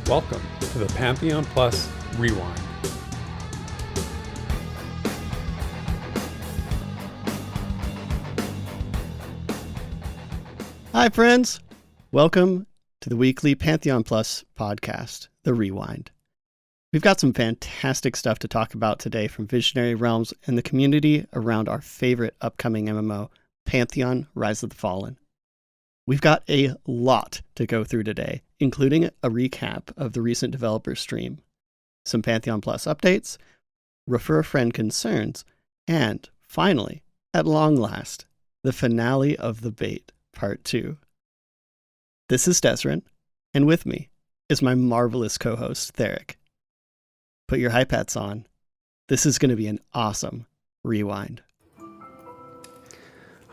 Welcome to the Pantheon Plus Rewind. Hi, friends. Welcome to the weekly Pantheon Plus podcast, The Rewind. We've got some fantastic stuff to talk about today from Visionary Realms and the community around our favorite upcoming MMO, Pantheon Rise of the Fallen. We've got a lot to go through today, including a recap of the recent developer stream, some Pantheon Plus updates, refer a friend concerns, and finally, at long last, the finale of the bait, part 2. This is Desrin, and with me is my marvelous co-host, Theric. Put your hype hats on. This is going to be an awesome rewind.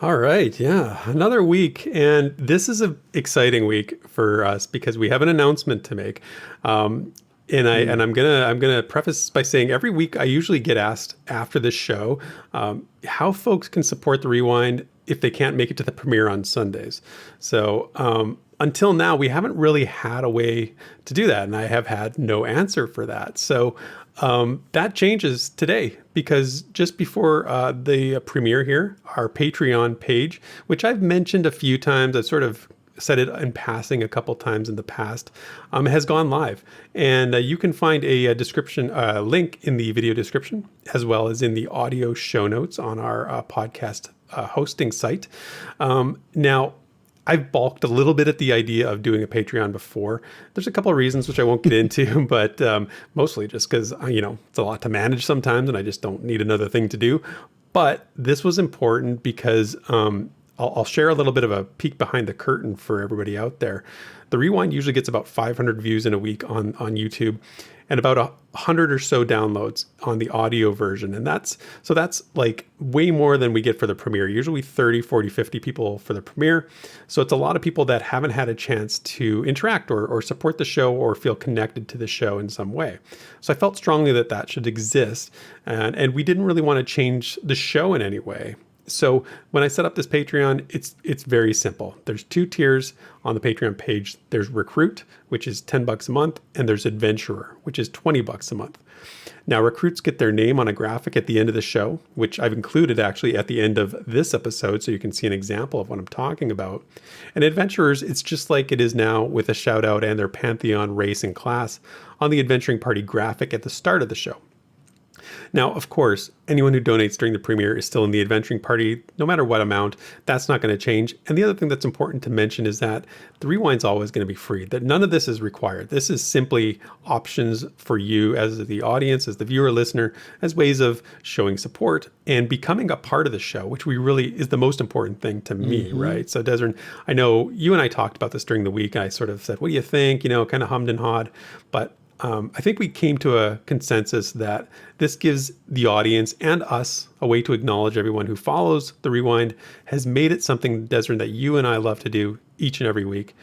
All right, yeah, another week, and this is an exciting week for us because we have an announcement to make. I'm gonna preface by saying every week I usually get asked after this show how folks can support the Rewind if they can't make it to the premiere on Sundays. So until now, we haven't really had a way to do that, and I have had no answer for that. So that changes today because just before the premiere here, our Patreon page, which I've mentioned a few times, I've sort of said it in passing a couple times in the past, has gone live. And you can find a description link in the video description, as well as in the audio show notes on our podcast hosting site. Now, I've balked a little bit at the idea of doing a Patreon before. There's a couple of reasons which I won't get into, but mostly just because, it's a lot to manage sometimes and I just don't need another thing to do. But this was important because I'll share a little bit of a peek behind the curtain for everybody out there. The Rewind usually gets about 500 views in a week on YouTube and about 100 or so downloads on the audio version. And that's like way more than we get for the premiere. Usually 30, 40, 50 people for the premiere. So it's a lot of people that haven't had a chance to interact or support the show or feel connected to the show in some way. So I felt strongly that should exist. And we didn't really want to change the show in any way. So when I set up this Patreon, it's very simple. There's 2 tiers on the Patreon page. There's Recruit, which is $10 a month, and there's Adventurer, which is $20 a month. Now, Recruits get their name on a graphic at the end of the show, which I've included actually at the end of this episode, so you can see an example of what I'm talking about. And Adventurers, it's just like it is now with a shout out and their Pantheon race and class on the Adventuring Party graphic at the start of the show. Now, of course, anyone who donates during the premiere is still in the Adventuring Party, no matter what amount. That's not going to change. And the other thing that's important to mention is that the Rewind's always going to be free, that none of this is required. This is simply options for you as the audience, as the viewer, listener, as ways of showing support and becoming a part of the show, which really is the most important thing to me, right? So, Desiree, I know you and I talked about this during the week. I sort of said, what do you think? Kind of hummed and hawed. But I think we came to a consensus that this gives the audience and us a way to acknowledge everyone who follows the Rewind, has made it something, Desiree, that you and I love to do each and every week.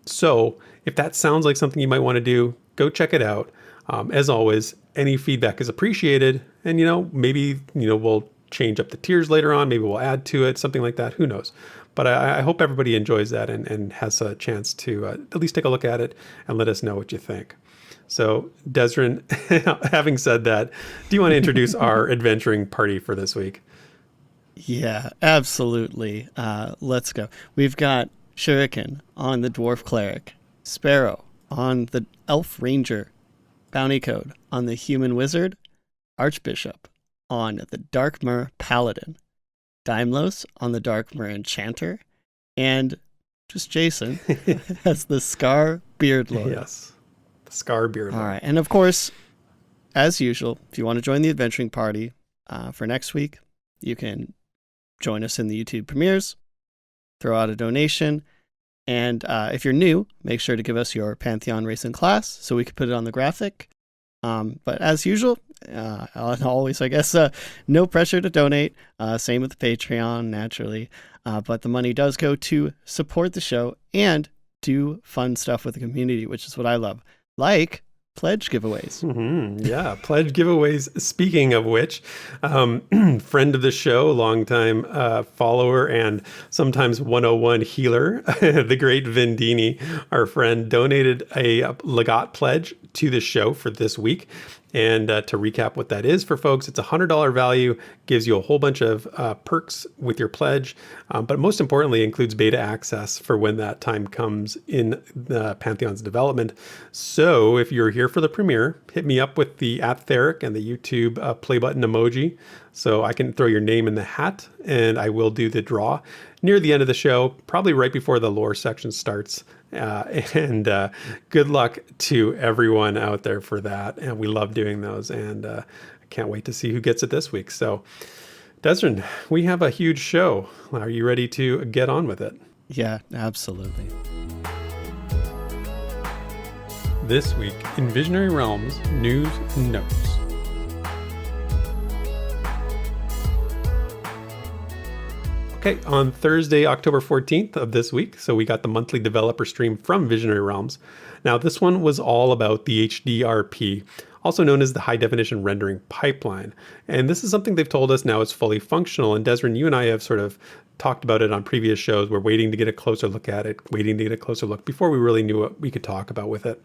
So if that sounds like something you might want to do, go check it out. As always, any feedback is appreciated. And, maybe, we'll change up the tiers later on. Maybe we'll add to it, something like that. Who knows? But I hope everybody enjoys that and has a chance to at least take a look at it and let us know what you think. So, Desrin, having said that, do you want to introduce our adventuring party for this week? Yeah, absolutely. Let's go. We've got Shuriken on the Dwarf Cleric, Sparrow on the Elf Ranger, Bounty Code on the Human Wizard, Archbishop on the Darkmer Paladin, Daimlos on the Darkmer Enchanter, and just Jason as the Scar Beard Lord. Yes. Scar Beard. All right. And of course, as usual, if you want to join the adventuring party for next week, you can join us in the YouTube premieres, throw out a donation. And if you're new, make sure to give us your Pantheon race and class so we can put it on the graphic. But as usual, always, I guess, no pressure to donate. Same with the Patreon, naturally. But the money does go to support the show and do fun stuff with the community, which is what I love. Like pledge giveaways. Yeah, pledge giveaways. Speaking of which, friend of the show, longtime follower, and sometimes 101 healer, the great Vindini, our friend, donated a Legat pledge to the show for this week. And to recap what that is for folks, it's a $100 value, gives you a whole bunch of perks with your pledge, but most importantly, includes beta access for when that time comes in Pantheon's development. So if you're here for the premiere, hit me up with the @Theric and the YouTube play button emoji so I can throw your name in the hat, and I will do the draw near the end of the show, probably right before the lore section starts. And good luck to everyone out there for that. And we love doing those. And I can't wait to see who gets it this week. So, Desrin, we have a huge show. Are you ready to get on with it? Yeah, absolutely. This week in Visionary Realms News and Notes. Okay, on Thursday, October 14th of this week, so we got the monthly developer stream from Visionary Realms. Now, this one was all about the HDRP, also known as the High Definition Rendering Pipeline. And this is something they've told us now is fully functional. And Desrin, you and I have sort of talked about it on previous shows. We're waiting to get a closer look at it, waiting to get a closer look before we really knew what we could talk about with it.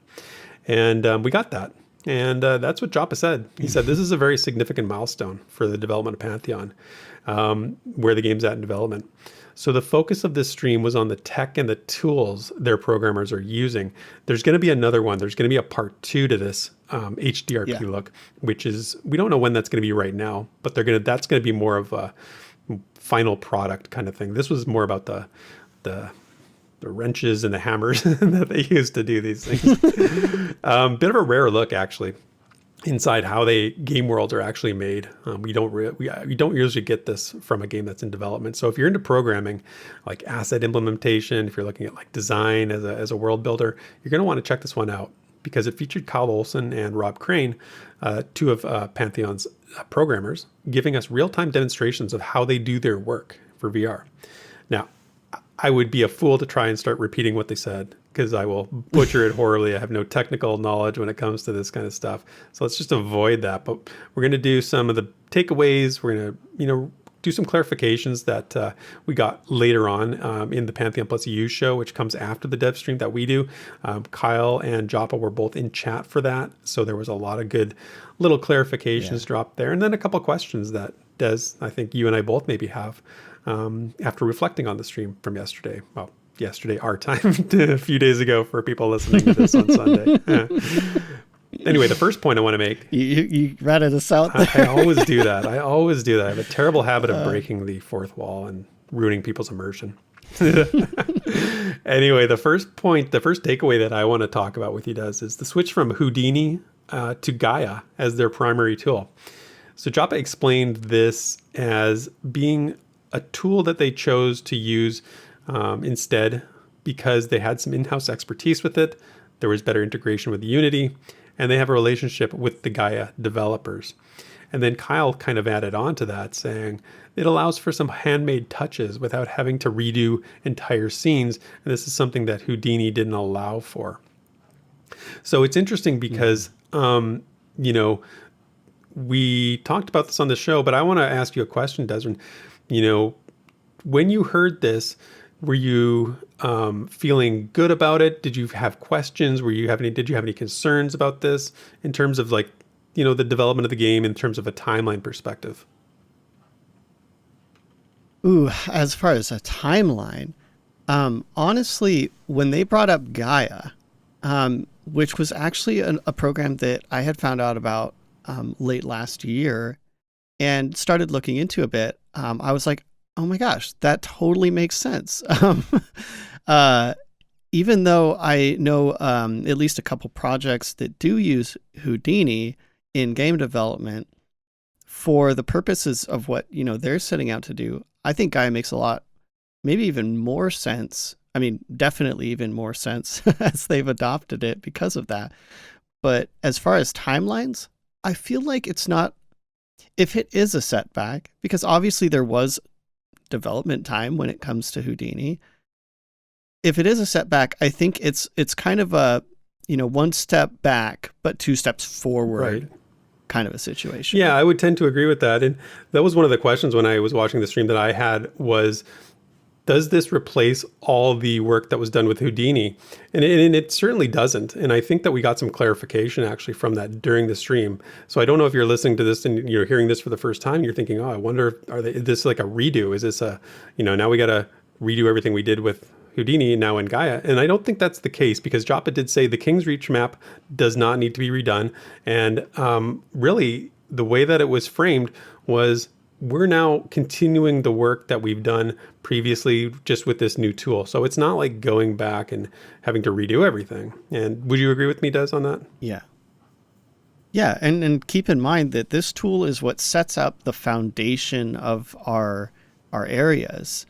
And we got that. And that's what Joppa said. He said, this is a very significant milestone for the development of Pantheon, where the game's at in development. So the focus of this stream was on the tech and the tools their programmers are using. There's going to be another one. There's going to be a part 2 to this HDRP look, which is, we don't know when that's going to be right now, but that's going to be more of a final product kind of thing. This was more about the wrenches and the hammers that they use to do these things. Bit of a rare look, actually, inside how game worlds are actually made. We don't usually get this from a game that's in development. So if you're into programming, like asset implementation, if you're looking at like design as a world builder, you're going to want to check this one out because it featured Kyle Olson and Rob Crane, two of Pantheon's programmers, giving us real-time demonstrations of how they do their work for VR. Now, I would be a fool to try and start repeating what they said because I will butcher it horribly. I have no technical knowledge when it comes to this kind of stuff. So let's just avoid that. But we're going to do some of the takeaways. We're going to, do some clarifications that we got later on in the Pantheon Plus EU show, which comes after the dev stream that we do. Kyle and Joppa were both in chat for that. So there was a lot of good little clarifications dropped there. And then a couple of questions that, Des, I think you and I both maybe have after reflecting on the stream from yesterday. Well, yesterday our time, a few days ago for people listening to this on Sunday. Anyway, the first point I want to make. You ratted us out there. I always do that. I have a terrible habit of breaking the fourth wall and ruining people's immersion. Anyway, the first takeaway that I want to talk about with you, Des, is the switch from Houdini to Gaia as their primary tool. So Joppa explained this as being a tool that they chose to use instead because they had some in-house expertise with it. There was better integration with Unity, and they have a relationship with the Gaia developers. And then Kyle kind of added on to that, saying it allows for some handmade touches without having to redo entire scenes. And this is something that Houdini didn't allow for. So it's interesting because, we talked about this on the show, but I want to ask you a question, Desrin. When you heard this, were you feeling good about it? Did you have questions? Did you have any concerns about this in terms of the development of the game in terms of a timeline perspective? Ooh, as far as a timeline, honestly, when they brought up Gaia, which was actually a program that I had found out about late last year and started looking into a bit, I was like, oh my gosh, that totally makes sense. Even though I know at least a couple projects that do use Houdini in game development for the purposes of what they're setting out to do, I think Gaia makes a lot, maybe even more sense. I mean, definitely even more sense as they've adopted it because of that. But as far as timelines, I feel like it's not, if it is a setback, because obviously there was development time when it comes to Houdini. If it is a setback, I think it's kind of one step back, but two steps forward. Right. Kind of a situation. Yeah, I would tend to agree with that. And that was one of the questions when I was watching the stream that I had was, does this replace all the work that was done with Houdini? And it certainly doesn't. And I think that we got some clarification actually from that during the stream. So I don't know if you're listening to this and you're hearing this for the first time, you're thinking, oh, I wonder, is this like a redo? Is this now we got to redo everything we did with Houdini now in Gaia? And I don't think that's the case, because Joppa did say the King's Reach map does not need to be redone. And really, the way that it was framed was, we're now continuing the work that we've done previously just with this new tool. So it's not like going back and having to redo everything. And would you agree with me, Des, on that? Yeah. Yeah, and keep in mind that this tool is what sets up the foundation of our areas.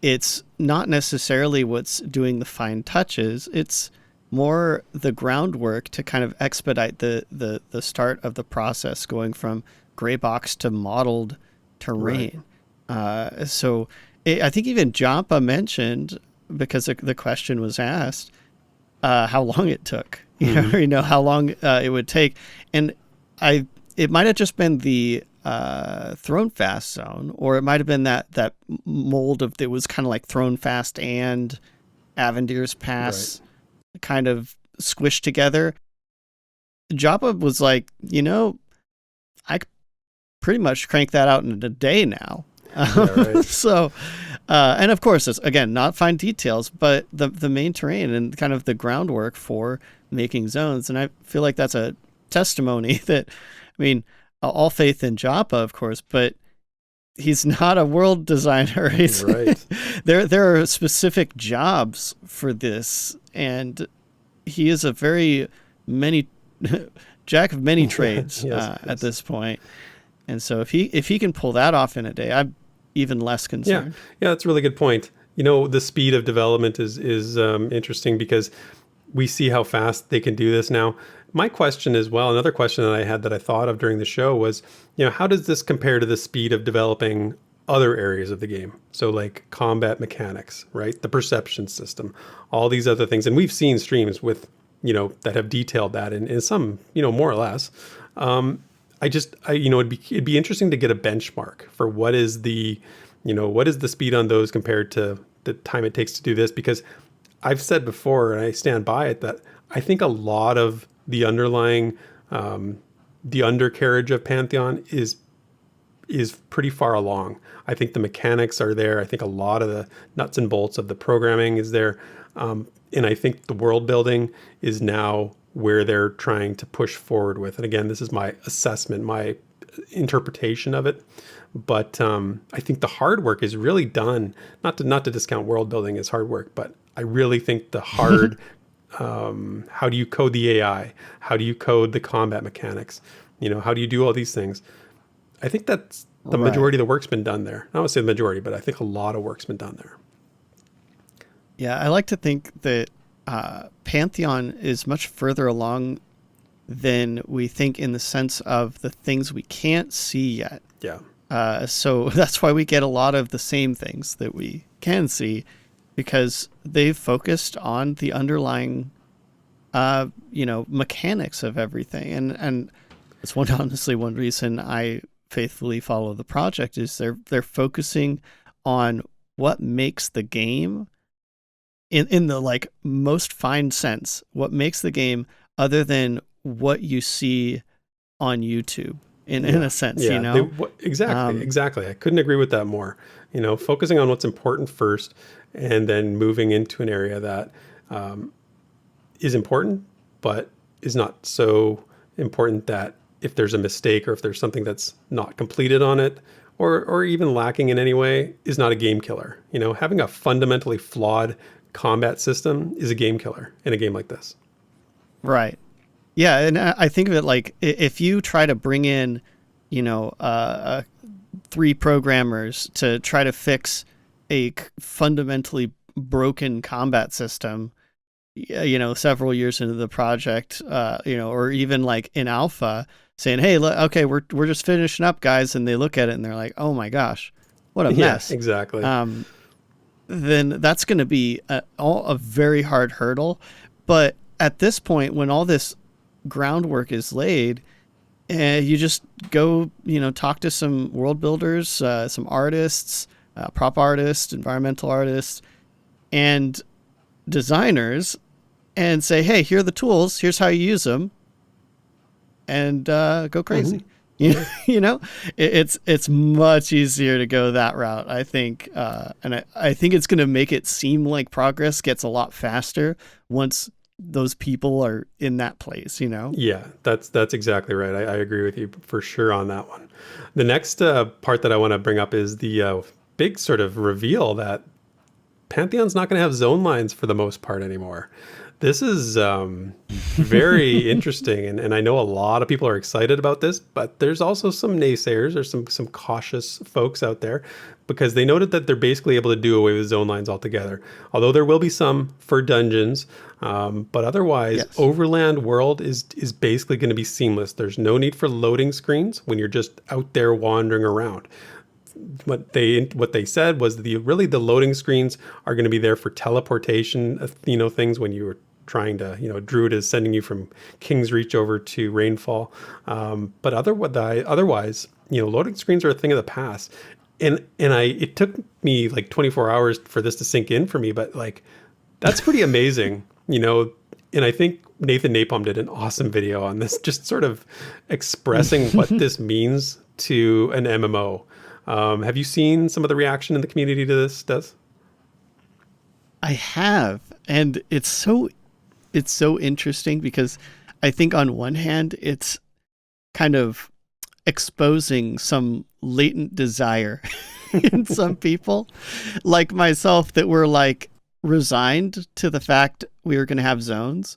It's not necessarily what's doing the fine touches. It's more the groundwork to kind of expedite the start of the process, going from gray box to modeled terrain. Right. So I think even Joppa mentioned, because the question was asked, how long it took, how long it would take. And it might have just been the Thrown Fast zone, or it might have been that mold of that was kind of like Thrown Fast and Avendir's Pass kind of squished together. Joppa was like, I pretty much crank that out in a day now. So, and of course, it's, again, not fine details, but the main terrain and kind of the groundwork for making zones. And I feel like that's a testimony that, all faith in Joppa, of course, but he's not a world designer. Right. There are specific jobs for this, and he is a very jack of many trades at this point. And so if he can pull that off in a day, I'm even less concerned. Yeah, that's a really good point. The speed of development is interesting, because we see how fast they can do this now. My question as well, another question that I had that I thought of during the show was, how does this compare to the speed of developing other areas of the game? So like combat mechanics, right? The perception system, all these other things. And we've seen streams with, that have detailed that in some, more or less. It'd be interesting to get a benchmark for what is the speed on those compared to the time it takes to do this, because I've said before, and I stand by it, that I think a lot of the underlying, the undercarriage of Pantheon is pretty far along. I think the mechanics are there. I think a lot of the nuts and bolts of the programming is there. And I think the world building is now where they're trying to push forward with. And again, this is my assessment, my interpretation of it. But I think the hard work is really done, not to discount world building as hard work, but I really think the hard, how do you code the AI? How do you code the combat mechanics? How do you do all these things? I think that's the majority of the work's been done there. I don't want to say the majority, but I think a lot of work's been done there. Yeah, I like to think that Pantheon is much further along than we think, in the sense of the things we can't see yet. Yeah. So that's why we get a lot of the same things that we can see, because they've focused on the underlying, mechanics of everything. And it's honestly one reason I faithfully follow the project, is they're focusing on what makes the game, in the like most fine sense, what makes the game other than what you see on YouTube in a sense, Exactly. I couldn't agree with that more. Focusing on what's important first, and then moving into an area that is important, but is not so important that if there's a mistake or if there's something that's not completed on it, or even lacking in any way, is not a game killer. Having a fundamentally flawed combat system is a game killer in a game like this. Right. Yeah, and I think of it like, if you try to bring in, 3 programmers to try to fix a fundamentally broken combat system, several years into the project, or even like in alpha, saying, "Hey, okay, we're just finishing up, guys," and they look at it and they're like, "Oh my gosh, what a mess!" Exactly. Then that's going to be a very hard hurdle. But at this point, when all this groundwork is laid, you just go, talk to some world builders, some artists, prop artists, environmental artists, and designers, and say, hey, here are the tools. Here's how you use them, and go crazy. It's much easier to go that route, I think, and I think it's going to make it seem like progress gets a lot faster once those people are in that place. Yeah, that's exactly right. I agree with you for sure on that one. The next part that I want to bring up is the big sort of reveal that Pantheon's not going to have zone lines for the most part anymore. This is very interesting, and I know a lot of people are excited about this, but there's also some naysayers or some cautious folks out there, because they noted that they're basically able to do away with zone lines altogether. Although there will be some for dungeons, but otherwise, yes. Overland world is basically going to be seamless. There's no need for loading screens when you're just out there wandering around. What they said was the loading screens are going to be there for teleportation, things when you were trying to, Druid is sending you from King's Reach over to Rainfall. But otherwise, loading screens are a thing of the past. And it took me like 24 hours for this to sink in for me, but like, that's pretty amazing, and I think Nathan Napalm did an awesome video on this, just sort of expressing what this means to an MMO. Have you seen some of the reaction in the community to this, Des? I have, and it's so interesting because I think on one hand, it's kind of exposing some latent desire in some people like myself that were like resigned to the fact we were going to have zones.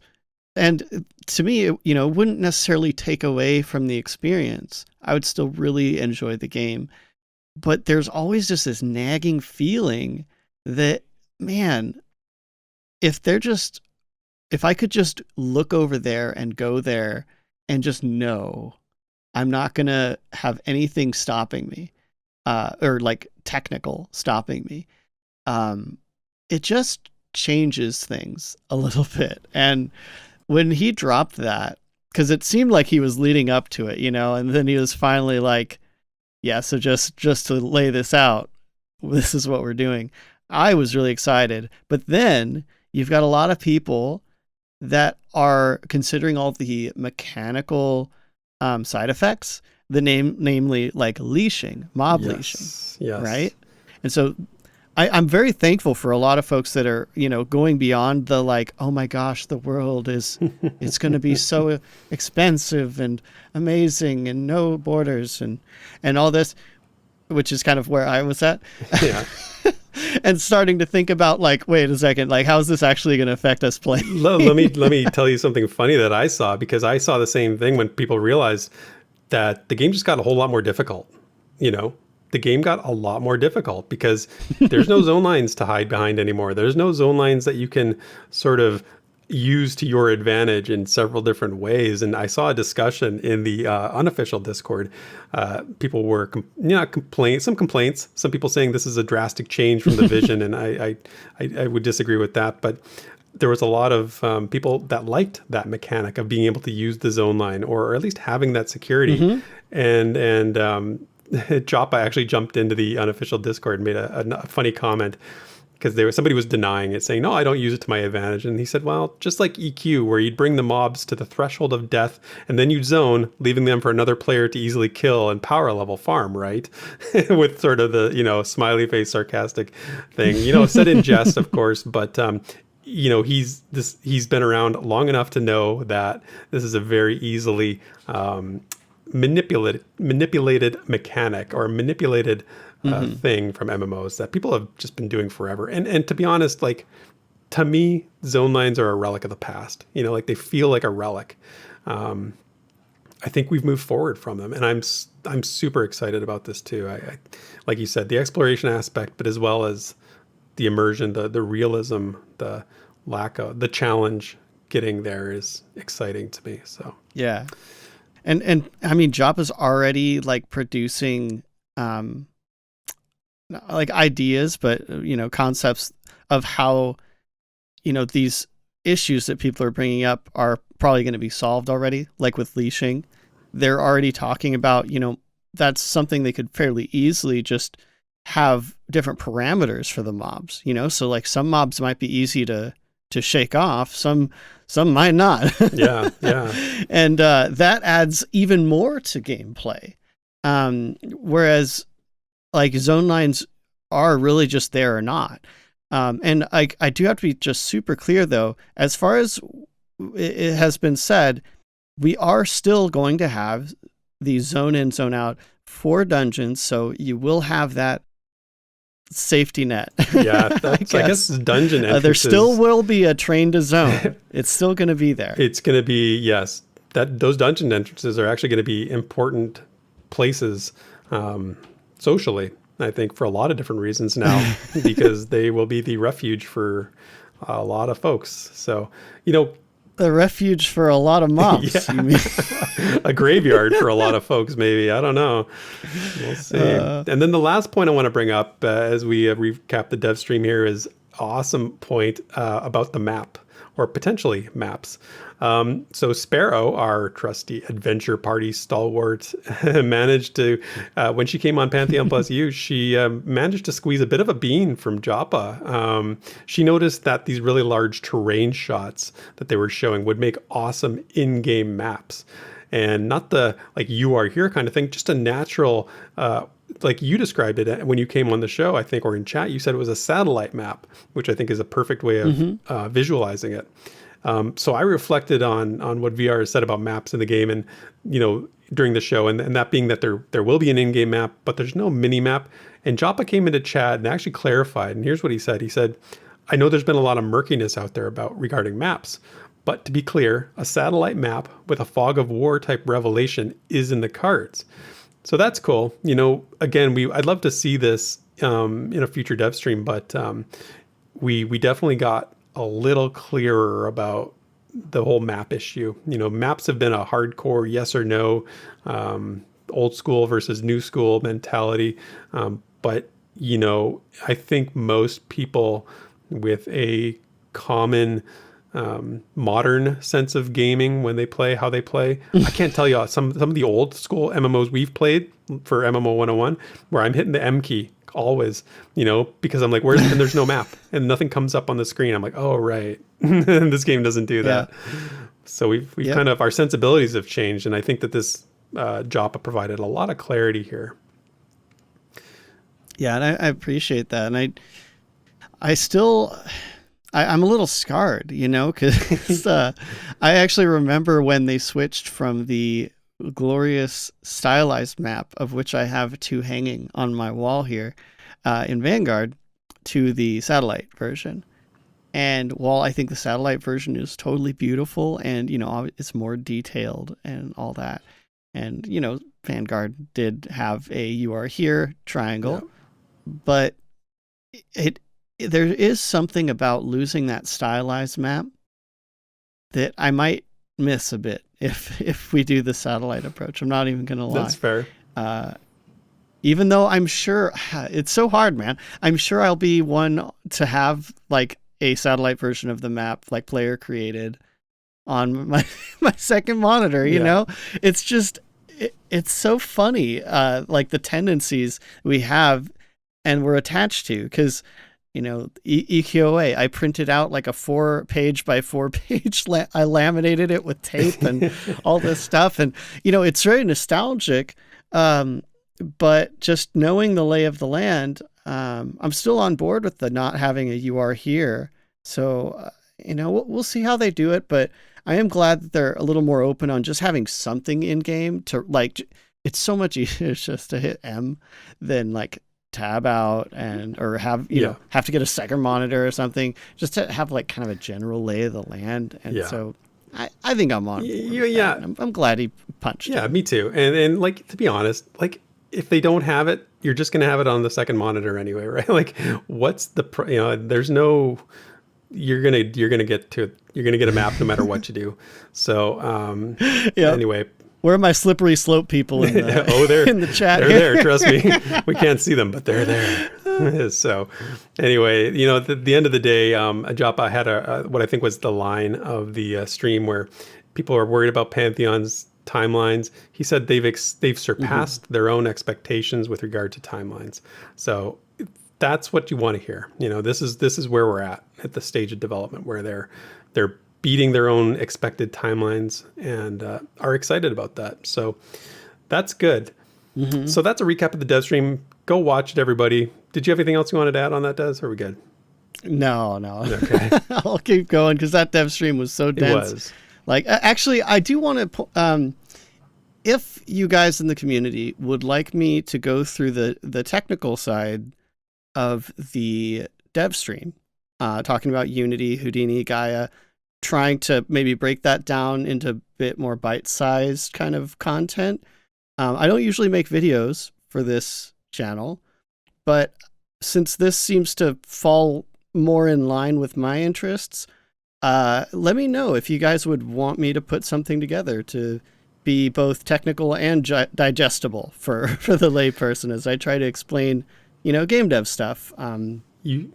And to me, it, wouldn't necessarily take away from the experience. I would still really enjoy the game. But there's always just this nagging feeling that, man, if I could just look over there and go there and just know I'm not going to have anything stopping me, or like technical stopping me, it just changes things a little bit. And when he dropped that, because it seemed like he was leading up to it, and then he was finally like, yeah, so just to lay this out, this is what we're doing. I was really excited. But then you've got a lot of people that are considering all the mechanical side effects, namely like leashing, mob leashing, right? And so I'm very thankful for a lot of folks that are, going beyond the like, oh my gosh, the world it's going to be so expensive and amazing and no borders and all this, which is kind of where I was at. Yeah. And starting to think about like, wait a second, like how's this actually going to affect us playing? let me tell you something funny that I saw, because I saw the same thing when people realized that the game just got a whole lot more difficult, The game got a lot more difficult because there's no zone lines to hide behind anymore. There's no zone lines that you can sort of use to your advantage in several different ways. And I saw a discussion in the unofficial Discord. People were some complaints, some people saying this is a drastic change from the vision. And I would disagree with that. But there was a lot of people that liked that mechanic of being able to use the zone line, or at least having that security. Mm-hmm. And Joppa actually jumped into the unofficial Discord and made a funny comment, because somebody was denying it, saying, no, I don't use it to my advantage. And he said, well, just like EQ, where you'd bring the mobs to the threshold of death and then you'd zone, leaving them for another player to easily kill and power level farm, right? With sort of the, smiley face sarcastic thing, said in jest, of course, but he's been around long enough to know that this is a very easily manipulated mechanic, or manipulated thing from MMOs that people have just been doing forever. And to be honest, like, to me, zone lines are a relic of the past. Like, they feel like a relic. I think we've moved forward from them, and I'm super excited about this too. I like you said, the exploration aspect, but as well as the immersion, the realism, the lack of the challenge getting there is exciting to me. So yeah. And I mean, Joppa's already like producing like ideas, but concepts of how these issues that people are bringing up are probably going to be solved already, like with leashing. They're already talking about, that's something they could fairly easily just have different parameters for the mobs, so like some mobs might be easy to shake off, some might not. Yeah. And that adds even more to gameplay. Whereas like zone lines are really just there or not. And I do have to be just super clear though, as far as it has been said, we are still going to have the zone in, zone out for dungeons. So you will have that safety net. Yeah, that's, I guess dungeon entrances. There still will be a train to zone. It's still going to be there. It's going to be, yes, those dungeon entrances are actually going to be important places socially, I think, for a lot of different reasons now, because they will be the refuge for a lot of folks. So, the refuge for a lot of mobs. Yeah. You mean? A graveyard for a lot of folks, maybe. I don't know. We'll see. And then the last point I want to bring up as we recap the dev stream here is awesome point about the map, or potentially maps. So Sparrow, our trusty adventure party stalwart, managed to, when she came on Pantheon Plus U, she managed to squeeze a bit of a bean from Joppa. She noticed that these really large terrain shots that they were showing would make awesome in-game maps. And not the, like, you are here kind of thing, just a natural, like you described it when you came on the show, I think, or in chat, you said it was a satellite map, which I think is a perfect way of visualizing it. So I reflected on what VR has said about maps in the game, and during the show, and that being that there will be an in-game map, but there's no mini map. And Joppa came into chat and actually clarified. And here's what he said. He said, "I know there's been a lot of murkiness out there regarding maps, but to be clear, a satellite map with a fog of war type revelation is in the cards." So that's cool. Again, I'd love to see this in a future dev stream, but we definitely got a little clearer about the whole map issue. Maps have been a hardcore yes or no, old school versus new school mentality. But I think most people with a common modern sense of gaming when they play, how they play. I can't tell you some of the old school MMOs we've played for MMO 101, where I'm hitting the M key always, because I'm like, and there's no map and nothing comes up on the screen. I'm like, oh, right. This game doesn't do that. Yeah. So we've kind of, our sensibilities have changed. And I think that this Joppa provided a lot of clarity here. Yeah. And I appreciate that. And I'm a little scarred, because I actually remember when they switched from the glorious stylized map, of which I have two hanging on my wall here in Vanguard, to the satellite version. And while I think the satellite version is totally beautiful and, it's more detailed and all that, and, Vanguard did have a "you are here" triangle, but there is something about losing that stylized map that I might miss a bit if we do the satellite approach. I'm not even going to lie. That's fair. Even though I'm sure it's so hard, man. I'm sure I'll be one to have like a satellite version of the map, like player created, on my second monitor. You know, it's just it's so funny, like the tendencies we have and we're attached to, because EQOA, I printed out like a 4-page by 4-page, I laminated it with tape and all this stuff. And, it's very nostalgic. But just knowing the lay of the land, I'm still on board with the not having a "you are here." So, we'll see how they do it. But I am glad that they're a little more open on just having something in game to it's so much easier just to hit M than like tab out or have have to get a second monitor or something, just to have like kind of a general lay of the land. And so I think I'm on board. I'm glad he punched it. Me too. And like, to be honest, like, if they don't have it, you're just gonna have it on the second monitor anyway, right? Like, what's the there's no, you're gonna get a map no matter what you do. So anyway, Where are my slippery slope people in the, in the chat? They're there. Trust me. We can't see them, but they're there. So anyway, at the end of the day, Ajapa had what I think was the line of the stream where people are worried about Pantheon's timelines. He said they've surpassed their own expectations with regard to timelines. So that's what you want to hear. This is where we're at the stage of development where they're beating their own expected timelines and are excited about that. So that's good. So that's a recap of the dev stream. Go watch it, everybody. Did you have anything else you wanted to add on that, Des? Or are we good? No. Okay. I'll keep going because that dev stream was so dense. It was. Like, actually, I do want to, if you guys in the community would like me to go through the technical side of the dev stream, talking about Unity, Houdini, Gaia, trying to maybe break that down into a bit more bite-sized kind of content. I don't usually make videos for this channel, but since this seems to fall more in line with my interests, let me know if you guys would want me to put something together to be both technical and digestible for the layperson as I try to explain, game dev stuff.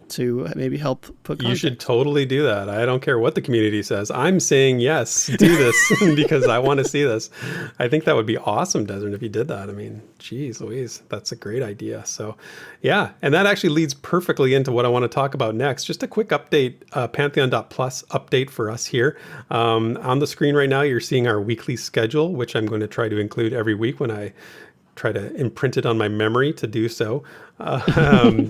To maybe help put content. You should totally do that. I don't care what the community says. I'm saying yes, do this because I want to see this. I think that would be awesome, Desert, if you did that. I mean, geez Louise, that's a great idea. So yeah, and that actually leads perfectly into what I want to talk about next. Just a quick update, Pantheon.plus update for us here. On the screen right now, you're seeing our weekly schedule, which I'm going to try to include every week when I try to imprint it on my memory to do so.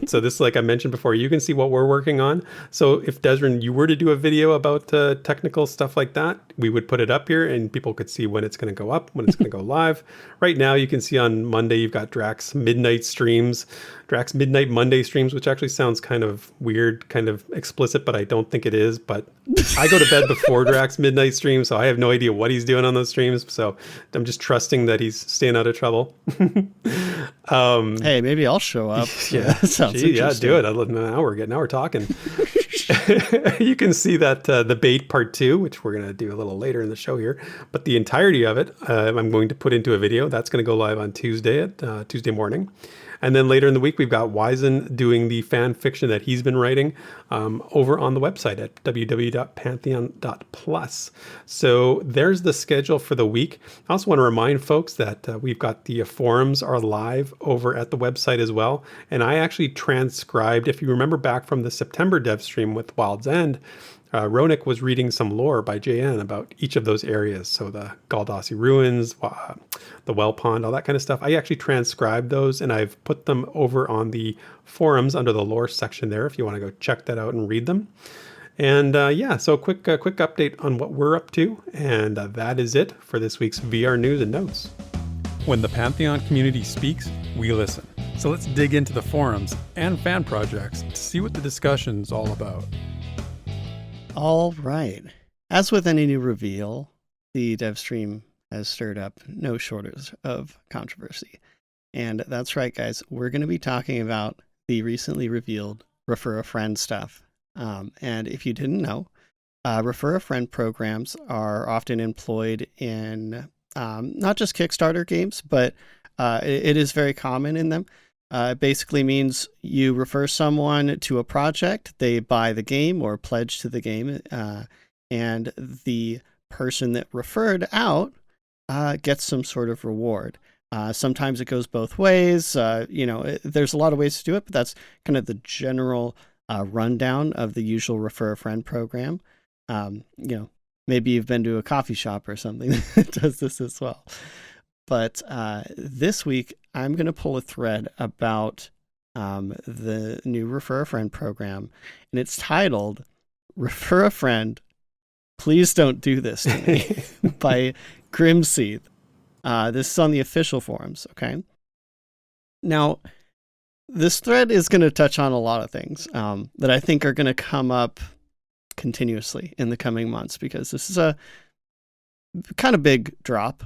So this, like I mentioned before, you can see what we're working on. So if Desrin, you were to do a video about technical stuff like that, we would put it up here and people could see when it's going to go up, when it's going to go live. Right now, you can see on Monday, you've got Drax Midnight Monday streams, which actually sounds kind of weird, kind of explicit, but I don't think it is. But I go to bed before Drax Midnight stream, so I have no idea what he's doing on those streams. So I'm just trusting that he's staying out of trouble. Hey, maybe I'll show up. Yeah, sounds yeah, do it. Now we're talking. You can see that the bait part 2, which we're going to do a little later in the show here, but the entirety of it, I'm going to put into a video. That's going to go live on Tuesday at Tuesday morning. And then later in the week, we've got Weissen doing the fan fiction that he's been writing over on the website at www.pantheon.plus. So there's the schedule for the week. I also want to remind folks that we've got the forums are live over at the website as well. And I actually transcribed, if you remember back from the September dev stream with Wild's End, Ronik was reading some lore by JN about each of those areas. So the Galdassi ruins, the well pond, all that kind of stuff. I actually transcribed those and I've put them over on the forums under the lore section there if you want to go check that out and read them. And yeah, so quick update on what we're up to. And that is it for this week's VR News and Notes. When the Pantheon community speaks, we listen. So let's dig into the forums and fan projects to see what the discussion's all about. All right. As with any new reveal, the dev stream has stirred up no shortage of controversy. And that's right, guys. We're going to be talking about the recently revealed Refer a Friend stuff. And if you didn't know, Refer a Friend programs are often employed in not just Kickstarter games, but it is very common in them. It basically means you refer someone to a project, they buy the game or pledge to the game, and the person that referred out gets some sort of reward. Sometimes it goes both ways. There's a lot of ways to do it, but that's kind of the general rundown of the usual Refer a Friend program. Maybe you've been to a coffee shop or something that does this as well. But this week, I'm going to pull a thread about the new Refer a Friend program, and it's titled Refer a Friend, Please Don't Do This to Me by Grimseethe. This is on the official forums, okay? Now, this thread is going to touch on a lot of things that I think are going to come up continuously in the coming months because this is a kind of big drop.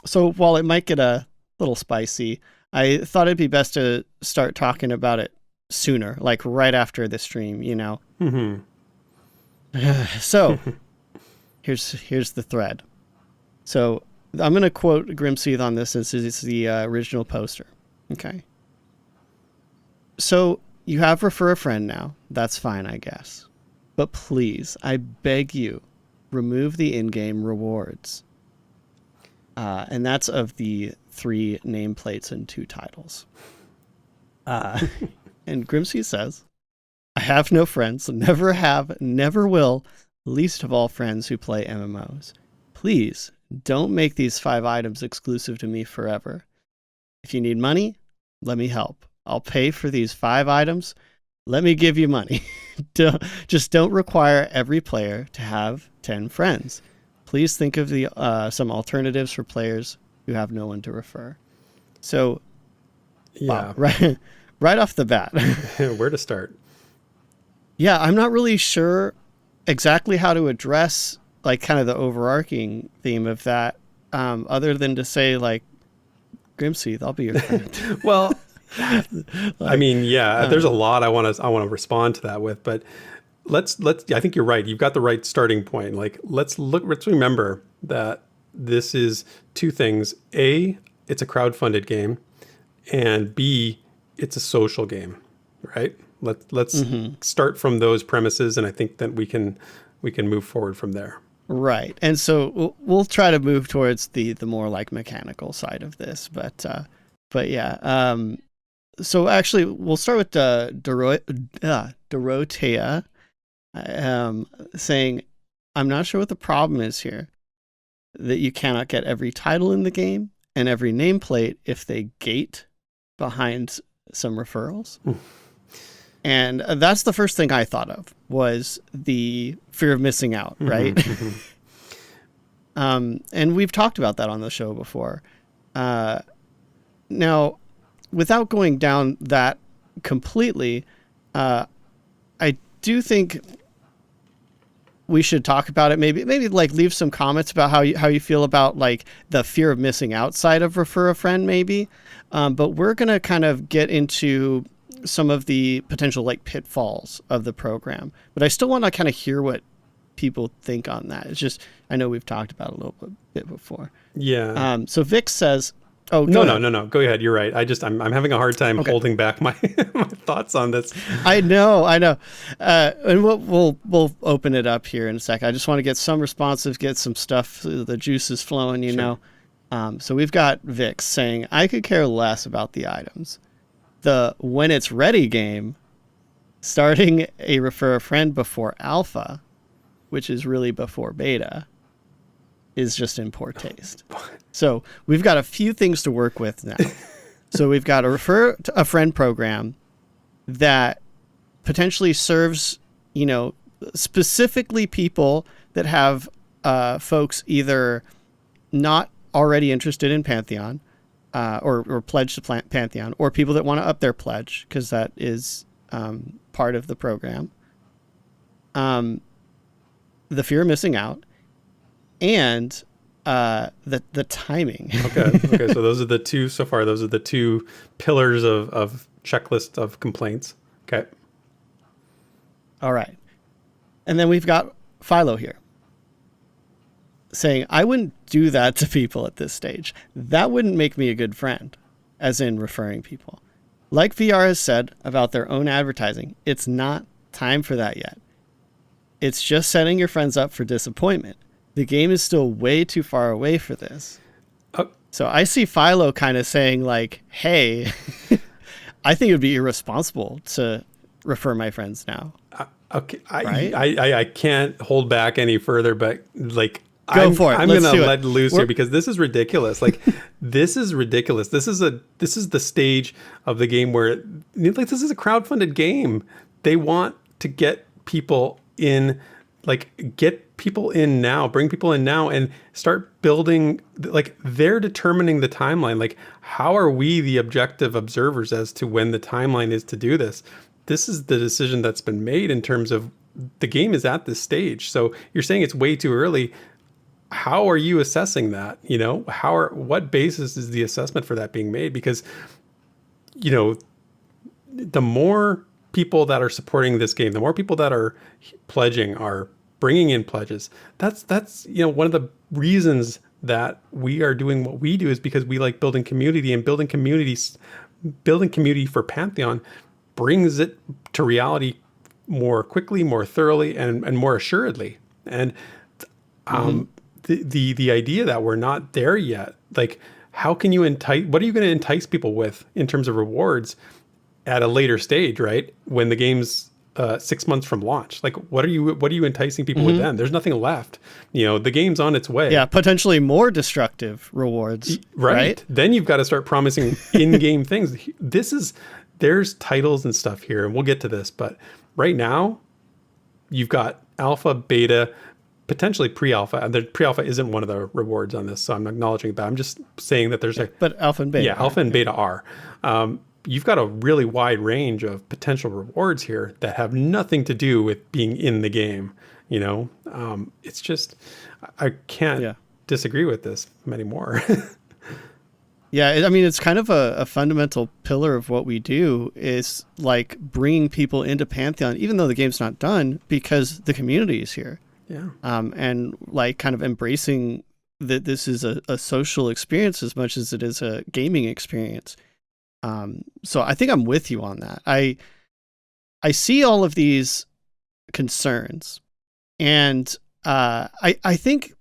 So while it might get a little spicy, I thought it'd be best to start talking about it sooner, like right after the stream, Mm-hmm. So here's the thread. So I'm going to quote Grimseethe on this. This is the original poster. Okay. So you have refer a friend now. That's fine, I guess. But please, I beg you, remove the in-game rewards. And that's of the 3 nameplates and 2 titles. And Grimseethe says, I have no friends, never have, never will, least of all friends who play MMOs. Please, don't make these 5 items exclusive to me forever. If you need money, let me help. I'll pay for these 5 items. Let me give you money. Just don't require every player to have 10 friends. Please think of the some alternatives for players who have no one to refer. So, yeah, wow, right off the bat. Where to start? Yeah, I'm not really sure exactly how to address like kind of the overarching theme of that, other than to say like, Grimseethe, I'll be your friend. Well, I mean, yeah, there's a lot I want to respond to that with, but let's. I think you're right. You've got the right starting point. Like, let's remember that this is 2 things. A, it's a crowdfunded game, and B, it's a social game, right? Let's start from those premises, and I think that we can move forward from there. Right. And so we'll try to move towards the more like mechanical side of this, but yeah. So actually we'll start with Dorothea saying, I'm not sure what the problem is here, that you cannot get every title in the game and every nameplate if they gate behind some referrals. And that's the first thing I thought of, was the fear of missing out, right? And we've talked about that on the show before. Now, without going down that completely, I do think we should talk about it. Maybe like leave some comments about how you feel about like the fear of missing out side of refer a friend, maybe. But we're gonna kind of get into some of the potential like pitfalls of the program, but I still want to kind of hear what people think on that. It's just, I know we've talked about it a little bit before. Yeah. So Vic says, oh, no, go ahead. You're right. I'm having a hard time holding back my my thoughts on this. I know. And we'll open it up here in a sec. I just want to get some responses, get some stuff, the juices flowing, you know. So we've got Vic saying, I could care less about the items. The when it's ready game, starting a refer a friend before alpha, which is really before beta, is just in poor taste. So we've got a few things to work with now. So we've got a refer a friend program that potentially serves, you know, specifically people that have folks either not already interested in Pantheon, or pledged to Pantheon, or people that want to up their pledge, because that is part of the program. The fear of missing out, and the timing. Okay. So those are the two so far. Those are the 2 pillars of checklist of complaints. Okay. All right. And then we've got Philo here saying, I wouldn't do that to people at this stage. That wouldn't make me a good friend, as in referring people. Like VR has said about their own advertising, it's not time for that yet. It's just setting your friends up for disappointment. The game is still way too far away for this. So I see Philo kind of saying like, hey, I think it would be irresponsible to refer my friends now. Okay. Right? I can't hold back any further, but like, Go for it. I'm going to let loose here because this is ridiculous. Like, this is ridiculous. This is the stage of the game where, like, this is a crowdfunded game. They want to get people in, like, get people in now, bring people in now, and start building. Like, they're determining the timeline. Like, how are we the objective observers as to when the timeline is to do this? This is the decision that's been made in terms of the game is at this stage. So you're saying it's way too early. How are you assessing that? You know, what basis is the assessment for that being made? Because, you know, the more people that are supporting this game, the more people that are pledging, are bringing in pledges. That's, you know, one of the reasons that we are doing what we do is because we like building community, and building community for Pantheon brings it to reality more quickly, more thoroughly, and more assuredly. And the idea that we're not there yet, like, how can you entice? What are you going to entice people with in terms of rewards at a later stage, right? When the game's 6 months from launch, like, what are you enticing people with then? There's nothing left. The game's on its way. Yeah, potentially more destructive rewards. Right? Then you've got to start promising in-game things. There's titles and stuff here, and we'll get to this, but right now you've got alpha, beta, potentially pre-alpha, and the pre-alpha isn't one of the rewards on this, so I'm acknowledging that. I'm just saying that there's but alpha and beta. Yeah, alpha and beta are. You've got a really wide range of potential rewards here that have nothing to do with being in the game. It's just, I can't disagree with this anymore. Yeah, I mean, it's kind of a fundamental pillar of what we do is like bringing people into Pantheon, even though the game's not done, because the community is here. Yeah. And like kind of embracing that this is a social experience as much as it is a gaming experience. So I think I'm with you on that. I see all of these concerns, and I think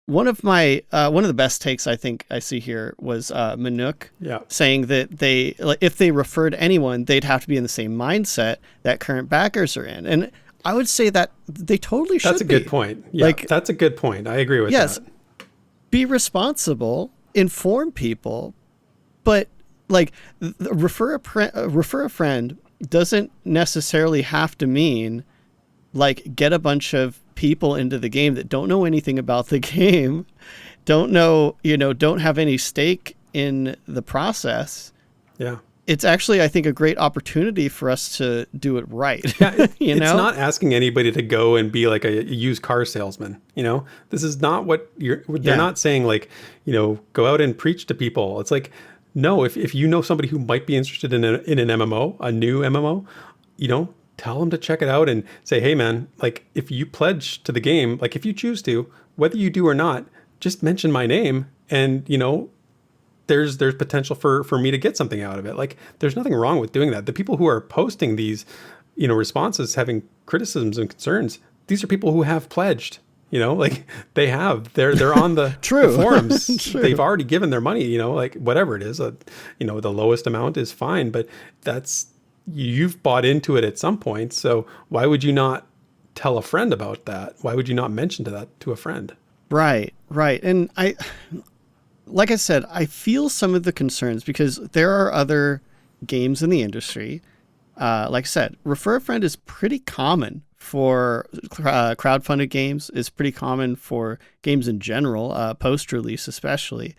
one of the best takes I think I see here was Manuk saying that if they referred anyone, they'd have to be in the same mindset that current backers are in, and I would say that they totally should. That's a good point. Yeah, that's a good point. I agree with that. Be responsible, inform people, but like refer a friend doesn't necessarily have to mean like get a bunch of people into the game that don't know anything about the game, don't have any stake in the process. Yeah. It's actually, I think, a great opportunity for us to do it right. Yeah, it's not asking anybody to go and be like a used car salesman. This is not what they're not saying, like, go out and preach to people. It's like, no, if you know somebody who might be interested in an MMO, a new MMO, tell them to check it out and say, hey man, like, if you pledge to the game, like, if you choose to, whether you do or not, just mention my name, and there's potential for me to get something out of it. Like, there's nothing wrong with doing that. The people who are posting these, responses, having criticisms and concerns, these are people who have pledged, like they're on the, the forums. They've already given their money, like whatever it is, the lowest amount is fine, but you've bought into it at some point. So why would you not tell a friend about that? Why would you not mention that to a friend? Right. And like I said, I feel some of the concerns because there are other games in the industry. Like I said, refer a friend is pretty common for crowdfunded games, is pretty common for games in general, post-release especially.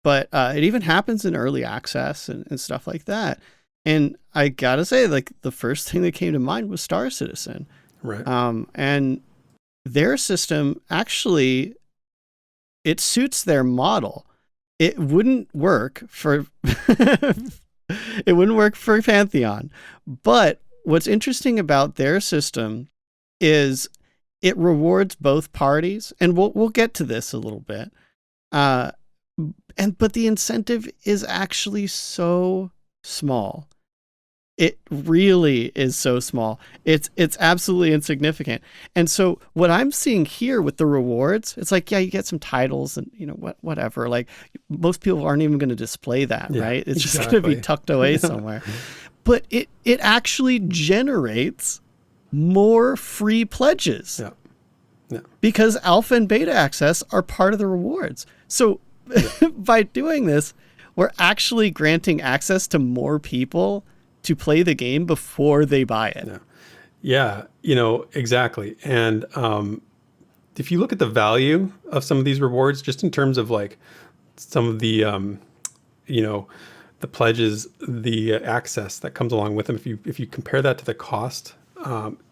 But it even happens in early access and stuff like that. And I gotta say, like, the first thing that came to mind was Star Citizen. Right. And their system actually, it suits their model. It wouldn't work for Pantheon. But what's interesting about their system is it rewards both parties, and we'll get to this a little bit. But the incentive is actually so small. It really is so small. It's absolutely insignificant. And so what I'm seeing here with the rewards, it's like, yeah, you get some titles and whatever. Like, most people aren't even going to display that, right? It's just going to be tucked away somewhere. But it actually generates more free pledges. Yeah. Because alpha and beta access are part of the rewards. So by doing this, we're actually granting access to more people to play the game before they buy it. Yeah, exactly. And if you look at the value of some of these rewards, just in terms of like some of the, the pledges, the access that comes along with them, if you compare that to the cost,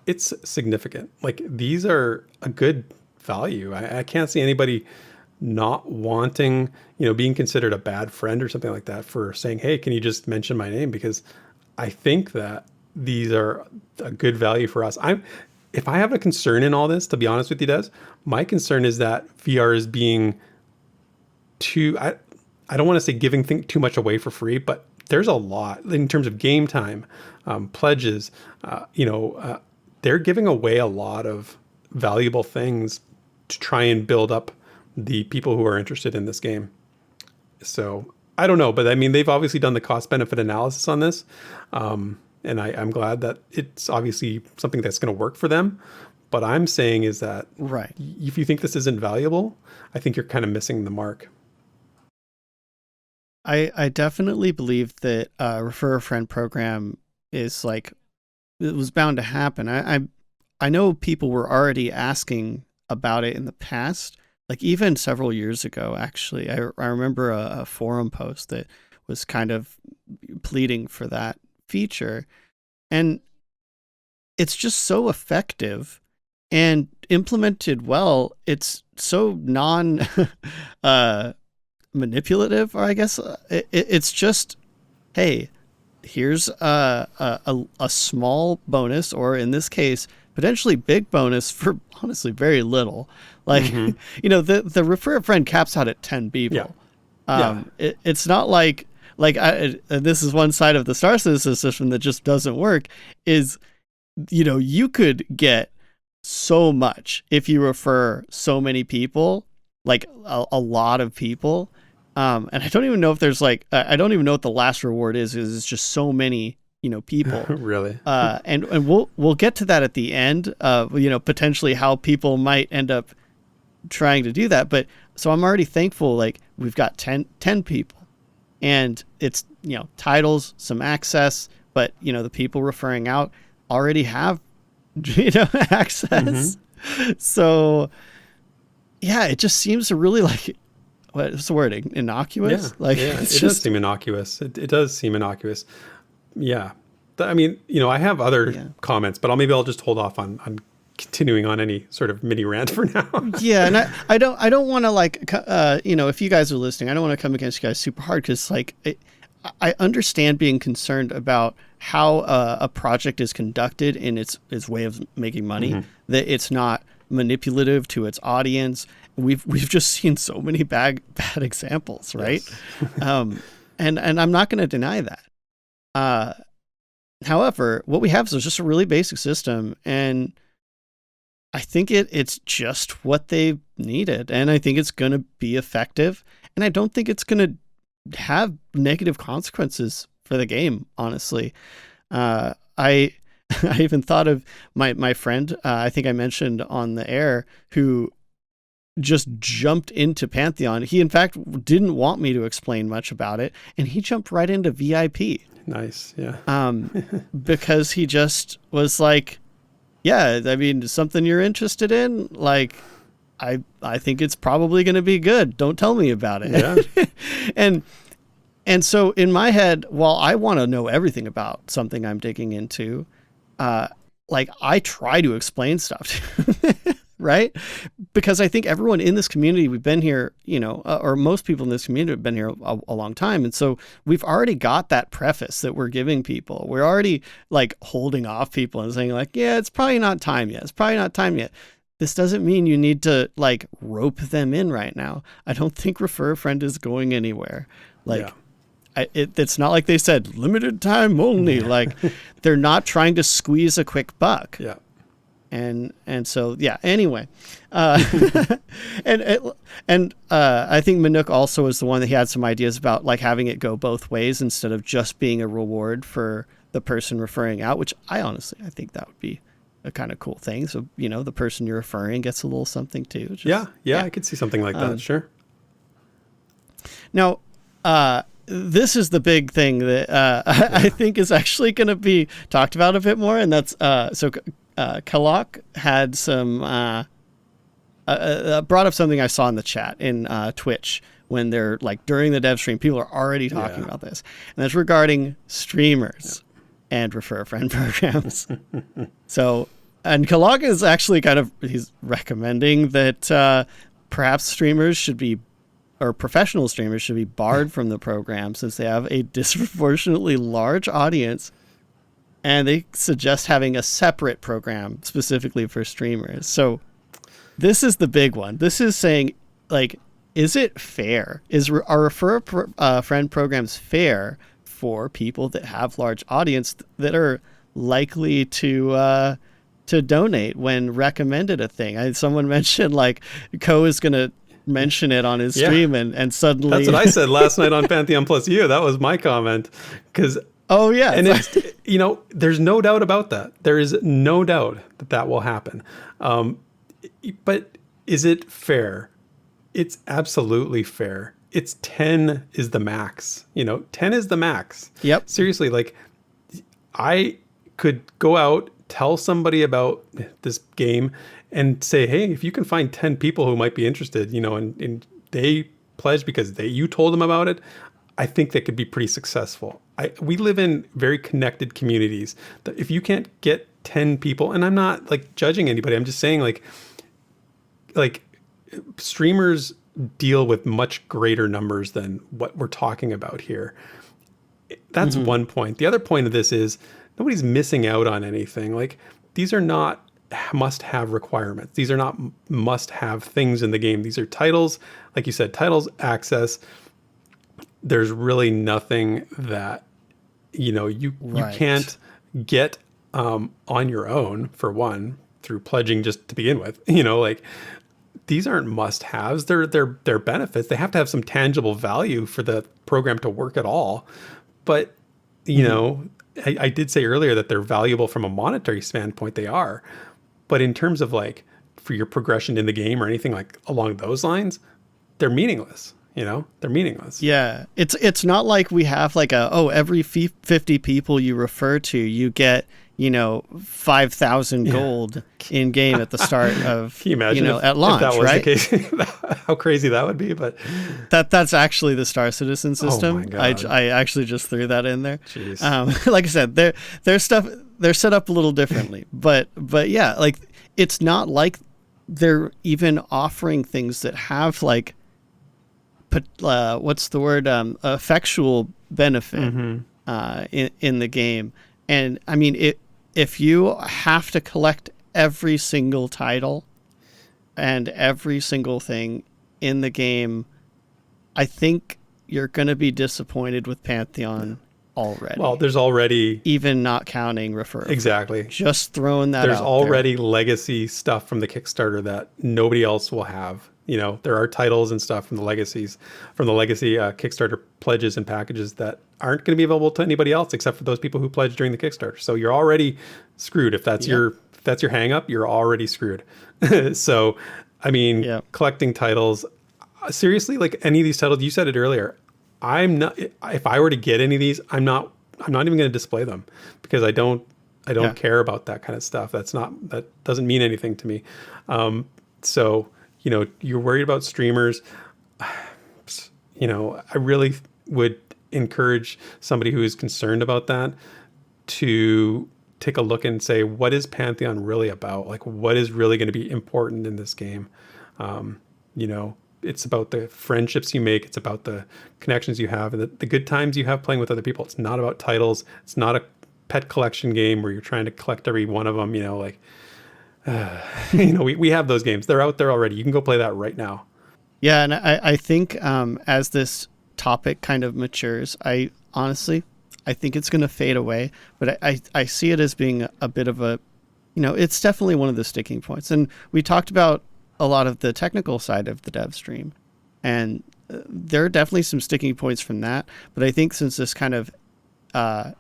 it's significant. Like, these are a good value. I can't see anybody not wanting, being considered a bad friend or something like that for saying, hey, can you just mention my name? Because I think that these are a good value for us. If I have a concern in all this, to be honest with you, Des, my concern is that VR is being I don't want to say giving too much away for free, but there's a lot in terms of game time, pledges, they're giving away a lot of valuable things to try and build up the people who are interested in this game. So I don't know, but I mean, they've obviously done the cost benefit analysis on this. And I'm glad that it's obviously something that's going to work for them. But I'm saying is that right. If you think this isn't valuable, I think you're kind of missing the mark. I definitely believe that Refer a Friend program is like, it was bound to happen. I know people were already asking about it in the past, like even several years ago, actually. I remember a forum post that was kind of pleading for that feature. And it's just so effective and implemented well. It's so non manipulative, or I guess it's just, hey, here's a small bonus, or in this case, potentially big bonus for honestly very little. Like, the Refer a Friend caps out at 10 people. Yeah. It's not like this is one side of the Star Citizen system that just doesn't work, is, you could get so much if you refer so many people, like a lot of people. And I don't even know if there's I don't even know what the last reward is, because it's just so many, people. Really? And we'll get to that at the end of, potentially how people might end up trying to do that. But so I'm already thankful, like we've got 10 people, and it's, titles, some access, but, the people referring out already have, access. So yeah, it just seems to really what's the word? Innocuous? It does seem innocuous. It does seem innocuous. Yeah. I mean, I have other comments, but maybe I'll just hold off on continuing on any sort of mini rant for now. Yeah. And I don't want to if you guys are listening, I don't want to come against you guys super hard, because I understand being concerned about how a project is conducted in its way of making money, that it's not manipulative to its audience. We've just seen so many bad examples, right? Yes. And I'm not going to deny that. However, what we have is just a really basic system, and I think it's just what they needed, and I think it's going to be effective, and I don't think it's going to have negative consequences for the game, honestly. I even thought of my friend, I think I mentioned on the air, who just jumped into Pantheon. He, in fact, didn't want me to explain much about it, and he jumped right into VIP. Nice, yeah. Because he just was like, yeah, I mean, something you're interested in? Like, I think it's probably going to be good. Don't tell me about it. Yeah. And so in my head, while I want to know everything about something I'm digging into, I try to explain stuff right? Because I think everyone in this community, we've been here, or most people in this community have been here a long time. And so we've already got that preface that we're giving people. We're already holding off people and saying yeah, it's probably not time yet. It's probably not time yet. This doesn't mean you need to rope them in right now. I don't think Refer a Friend is going anywhere. It's not like they said limited time only. They're not trying to squeeze a quick buck. Yeah. And so, yeah, anyway, and I think Manuk also is the one that he had some ideas about having it go both ways instead of just being a reward for the person referring out, which I think that would be a kind of cool thing. So, the person you're referring gets a little something too. Yeah, I could see something like that. Sure. Now, this is the big thing that I think is actually going to be talked about a bit more, and that's Kalak had some brought up something I saw in the chat in Twitch when they're during the dev stream, people are already talking about this, and that's regarding streamers and Refer a Friend programs. So, and Kalak is actually he's recommending that perhaps streamers should be, or professional streamers should be barred from the program since they have a disproportionately large audience. And they suggest having a separate program specifically for streamers. So this is the big one. This is saying is it fair? Are friend programs fair for people that have large audience that are likely to donate when recommended a thing? Someone mentioned like Ko is going to mention it on his stream, and suddenly that's what I said last night on Pantheon Plus You. That was my comment, because and it's, there's no doubt about that. There is no doubt that will happen. But is it fair? It's absolutely fair. It's 10 is the max. 10 is the max. Yep. Seriously, like, I could go out, tell somebody about this game, and say, hey, if you can find 10 people who might be interested, and they pledge because you told them about it, I think that could be pretty successful. We live in very connected communities. If you can't get 10 people, and I'm not like judging anybody, I'm just saying like streamers deal with much greater numbers than what we're talking about here. That's one point. The other point of this is nobody's missing out on anything. Like, these are not must-have requirements. These are not must-have things in the game. These are titles, like you said, titles, access. There's really nothing that, you can't get on your own, for one, through pledging just to begin with. These aren't must-haves. They're benefits. They have to have some tangible value for the program to work at all. But, I did say earlier that they're valuable from a monetary standpoint. They are. But in terms of like for your progression in the game or anything like along those lines, they're meaningless. They're meaningless. Yeah. It's not like we have like every 50 people you refer to, you get, 5,000 gold in game at the start of, Can you imagine at launch, if that was right? the case? How crazy that would be. But that's actually the Star Citizen system. Oh my God. I actually just threw that in there. Jeez. Like I said, they're set up a little differently, but yeah, like it's not like they're even offering things that have like, what's the word? Effectual benefit in the game. And I mean, if you have to collect every single title and every single thing in the game, I think you're going to be disappointed with Pantheon already. Well, there's already... Even not counting Referral. Exactly. Just throwing that out. There's already legacy stuff from the Kickstarter that nobody else will have. There are titles and stuff from the legacy Kickstarter pledges and packages that aren't going to be available to anybody else except for those people who pledged during the Kickstarter. So you're already screwed. If that's your hang up, you're already screwed. So, I mean, collecting titles, seriously, like any of these titles, you said it earlier, if I were to get any of these, I'm not even going to display them because I don't care about that kind of stuff. That doesn't mean anything to me. So, you're worried about streamers. I really would encourage somebody who is concerned about that to take a look and say, what is Pantheon really about? Like, what is really going to be important in this game? It's about the friendships you make. It's about the connections you have and the good times you have playing with other people. It's not about titles. It's not a pet collection game where you're trying to collect every one of them, we have those games. They're out there already. You can go play that right now. Yeah, and I think as this topic kind of matures, I think it's going to fade away. But I see it as being a bit of a, it's definitely one of the sticking points. And we talked about a lot of the technical side of the dev stream, and there are definitely some sticking points from that. But I think since this kind of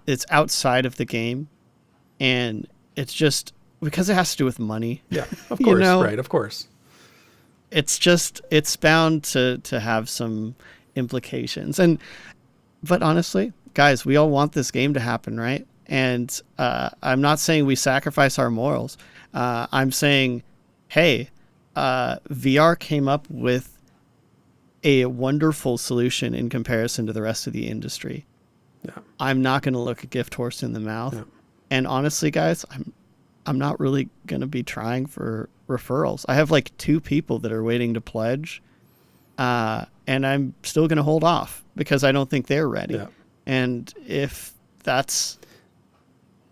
it's outside of the game, and it's just because it has to do with money. Yeah, of course, right, of course. It's bound to have some implications. But honestly, guys, we all want this game to happen, right? And I'm not saying we sacrifice our morals. I'm saying, hey, VR came up with a wonderful solution in comparison to the rest of the industry. Yeah. I'm not going to look a gift horse in the mouth. Yeah. And honestly, guys, I'm not really going to be trying for referrals. I have like 2 people that are waiting to pledge, and I'm still going to hold off because I don't think they're ready. Yeah. And if that's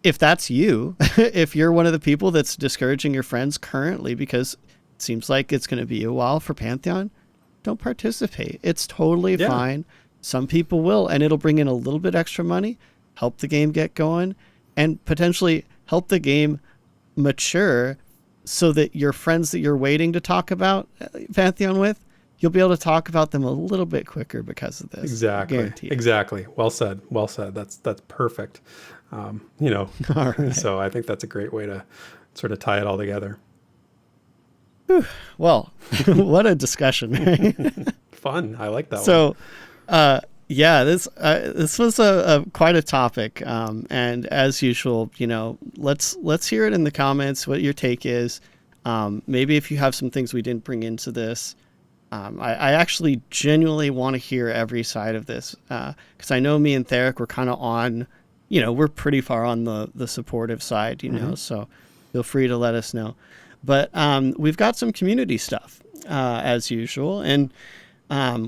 you, if you're one of the people that's discouraging your friends currently because it seems like it's going to be a while for Pantheon, don't participate. It's totally Yeah. fine. Some people will, and it'll bring in a little bit extra money, help the game get going, and potentially help the game mature so that your friends that you're waiting to talk about Pantheon with, you'll be able to talk about them a little bit quicker because of this. Exactly. Guaranteed. Exactly. Well said. Well said. That's perfect. You know, All right. so I think that's a great way to sort of tie it all together. Well, what a discussion. Right? Fun. I like that one. So, yeah, this was a quite a topic, and as usual, you know, let's hear it in the comments what your take is. Maybe if you have some things we didn't bring into this, I actually genuinely want to hear every side of this, because I know me and Theric were kind of on, you know, we're pretty far on the supportive side, you know, so feel free to let us know. But we've got some community stuff, as usual, and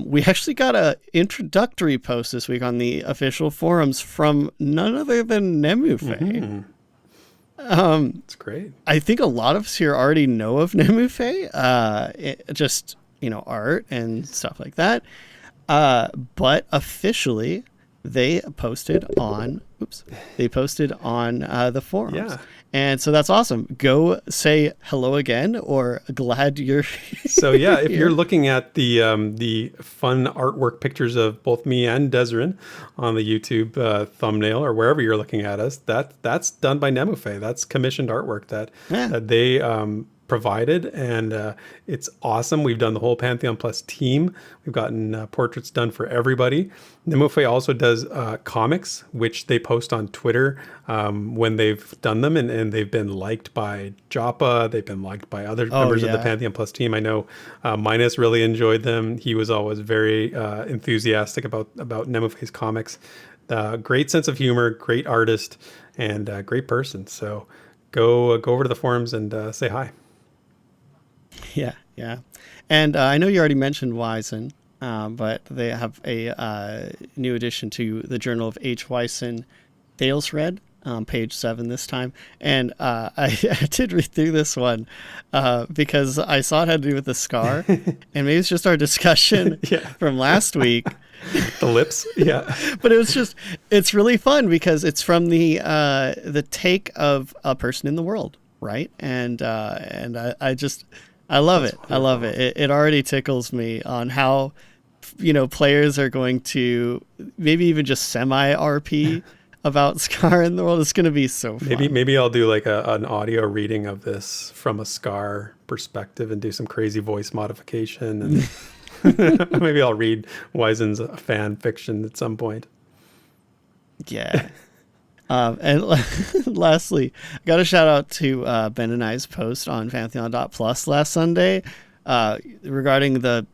we actually got a introductory post this week on the official forums from none other than Nemufae. It's great. I think a lot of us here already know of Nemufae, just, you know, art and stuff like that. But officially, they posted on the forums. Yeah. And so that's awesome. Go say hello again, or glad you're So yeah, if here. you're looking at the fun artwork pictures of both me and Desrin on the YouTube thumbnail or wherever you're looking at us, that's done by Nemufae. That's commissioned artwork that they provided, and it's awesome. We've done the whole Pantheon Plus team. We've gotten portraits done for everybody. Nemufae also does comics, which they post on Twitter when they've done them, and they've been liked by Joppa. They've been liked by other members of the Pantheon Plus team. I know Minus really enjoyed them. He was always very enthusiastic about Nemufae's comics. Great sense of humor, great artist, and great person. So go over to the forums and say hi. Yeah. And I know you already mentioned Weissen, but they have a new addition to the Journal of H. Weissen, Thalesred, page 7 this time. And I did read through this one because I saw it had to do with the scar. And maybe it's just our discussion from last week. The lips, yeah. But it's really fun because it's from the take of a person in the world, right? And I love it. I love it. It already tickles me on how, you know, players are going to maybe even just semi-RP about Scar in the world. It's going to be so fun. Maybe I'll do like an audio reading of this from a Scar perspective and do some crazy voice modification. And maybe I'll read Weisen's fan fiction at some point. Yeah. And lastly, I got a shout out to benonai's post on Pantheon.plus last Sunday regarding the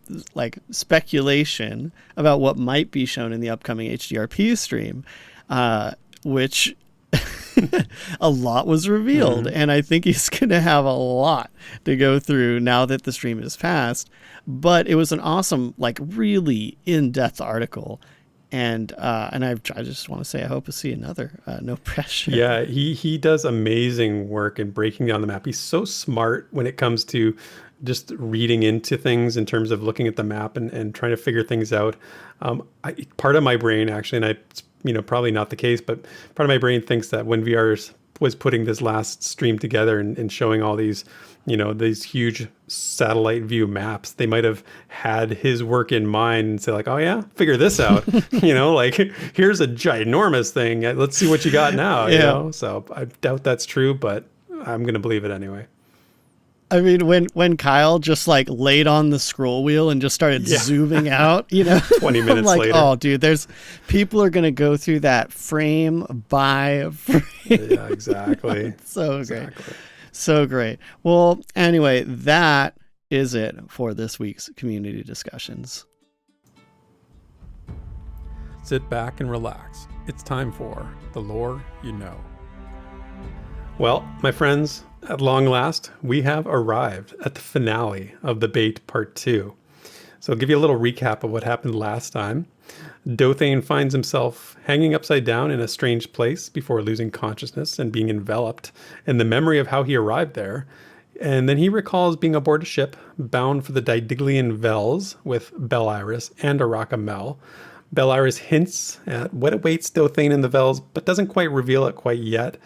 speculation about what might be shown in the upcoming HDRP stream, which a lot was revealed. And I think he's going to have a lot to go through now that the stream is past. But it was an awesome, really in-depth article. And I just want to say I hope to see another. No pressure. Yeah, he does amazing work in breaking down the map. He's so smart when it comes to just reading into things in terms of looking at the map and trying to figure things out. Part of my brain actually, and it's probably not the case, but part of my brain thinks that when VR was putting this last stream together and showing all these these huge satellite view maps, they might have had his work in mind and say oh yeah, figure this out. Here's a ginormous thing. Let's see what you got now. So I doubt that's true, but I'm going to believe it anyway. I mean, when Kyle just laid on the scroll wheel and just started zooming out, 20 minutes later. Oh, dude, people are going to go through that frame by frame. Yeah, exactly. So great. So great. Well, anyway, that is it for this week's community discussions. Sit back and relax. It's time for The Lore You Know. Well, my friends, at long last, we have arrived at the finale of the Bait Part 2. So I'll give you a little recap of what happened last time. Dothane finds himself hanging upside down in a strange place before losing consciousness and being enveloped in the memory of how he arrived there. And then he recalls being aboard a ship bound for the Didiglian Vels with Bel Iris and Arakamel. Bel Iris hints at what awaits Dothane in the Vels, but doesn't quite reveal it quite yet.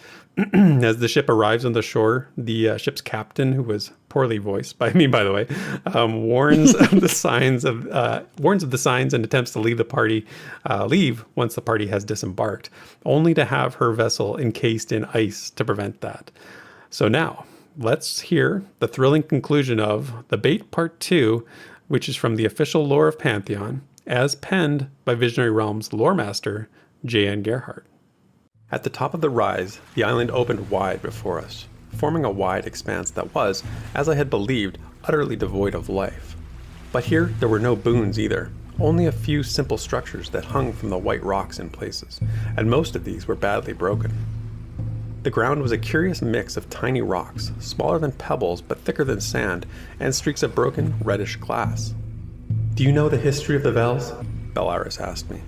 As the ship arrives on the shore, the ship's captain, who was poorly voiced by me, by the way, warns of the signs and attempts to leave once the party has disembarked, only to have her vessel encased in ice to prevent that. So now, let's hear the thrilling conclusion of The Bait Part 2, which is from the official lore of Pantheon, as penned by Visionary Realms lore master JN Gerhart. At the top of the rise, the island opened wide before us, forming a wide expanse that was, as I had believed, utterly devoid of life. But here there were no boons either, only a few simple structures that hung from the white rocks in places, and most of these were badly broken. The ground was a curious mix of tiny rocks, smaller than pebbles but thicker than sand, and streaks of broken, reddish glass. "Do you know the history of the Vels?" Bel Iris asked me.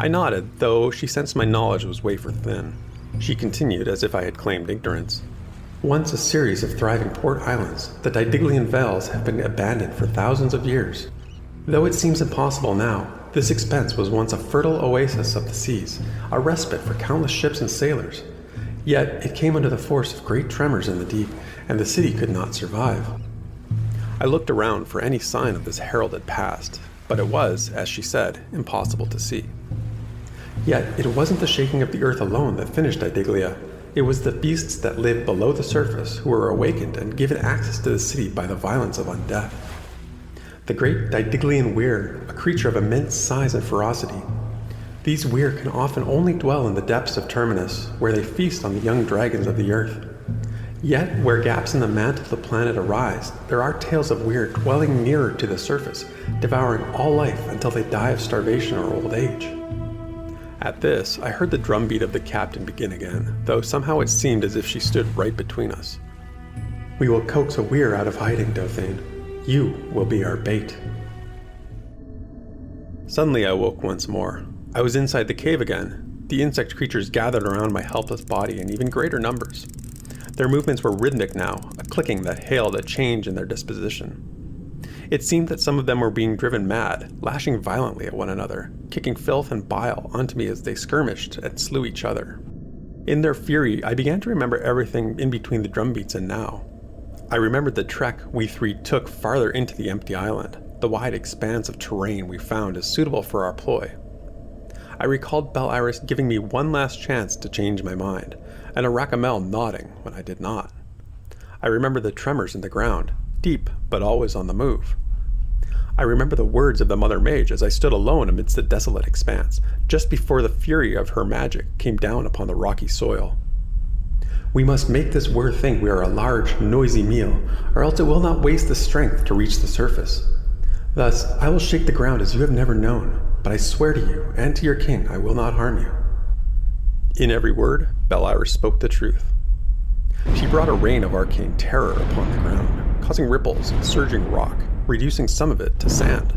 I nodded, though she sensed my knowledge was wafer thin. She continued, as if I had claimed ignorance. "Once a series of thriving port islands, the Didiglian Vels have been abandoned for thousands of years. Though it seems impossible now, this expanse was once a fertile oasis of the seas, a respite for countless ships and sailors. Yet it came under the force of great tremors in the deep, and the city could not survive." I looked around for any sign of this heralded past, but it was, as she said, impossible to see. Yet it wasn't the shaking of the earth alone that finished Didiglia. It was the beasts that lived below the surface who were awakened and given access to the city by the violence of undeath. The great Didiglian weir, a creature of immense size and ferocity. These weir can often only dwell in the depths of Terminus, where they feast on the young dragons of the earth. Yet, where gaps in the mantle of the planet arise, there are tales of weir dwelling nearer to the surface, devouring all life until they die of starvation or old age. At this, I heard the drumbeat of the captain begin again, though somehow it seemed as if she stood right between us. "We will coax a weir out of hiding, Dothane. You will be our bait." Suddenly I woke once more. I was inside the cave again. The insect creatures gathered around my helpless body in even greater numbers. Their movements were rhythmic now, a clicking that hailed a change in their disposition. It seemed that some of them were being driven mad, lashing violently at one another, kicking filth and bile onto me as they skirmished and slew each other. In their fury, I began to remember everything in between the drumbeats and now. I remembered the trek we three took farther into the empty island, the wide expanse of terrain we found as suitable for our ploy. I recalled Bel Iris giving me one last chance to change my mind, and Arakamel nodding when I did not. I remember the tremors in the ground, deep but always on the move. I remember the words of the Mother Mage as I stood alone amidst the desolate expanse, just before the fury of her magic came down upon the rocky soil. "We must make this weir think we are a large, noisy meal, or else it will not waste the strength to reach the surface. Thus, I will shake the ground as you have never known, but I swear to you and to your king I will not harm you." In every word, Bel Iris spoke the truth. She brought a rain of arcane terror upon the ground, causing ripples and surging rock, reducing some of it to sand.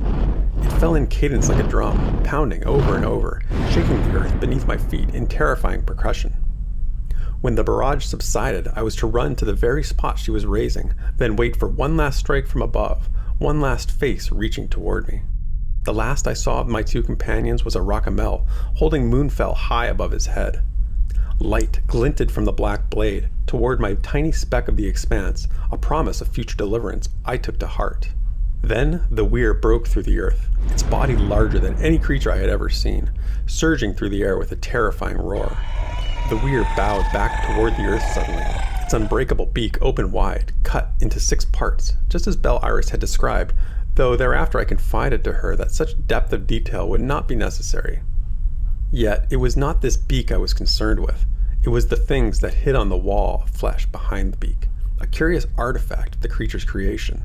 It fell in cadence like a drum, pounding over and over, shaking the earth beneath my feet in terrifying percussion. When the barrage subsided, I was to run to the very spot she was raising, then wait for one last strike from above, one last face reaching toward me. The last I saw of my two companions was Arakamel, holding Moonfell high above his head. Light glinted from the black blade toward my tiny speck of the expanse, a promise of future deliverance I took to heart. Then the weir broke through the earth, its body larger than any creature I had ever seen, surging through the air with a terrifying roar. The weir bowed back toward the earth suddenly, its unbreakable beak open wide, cut into 6 parts, just as Bel Iris had described, though thereafter I confided to her that such depth of detail would not be necessary. Yet it was not this beak I was concerned with. It was the things that hid on the wall of flesh behind the beak, a curious artifact of the creature's creation.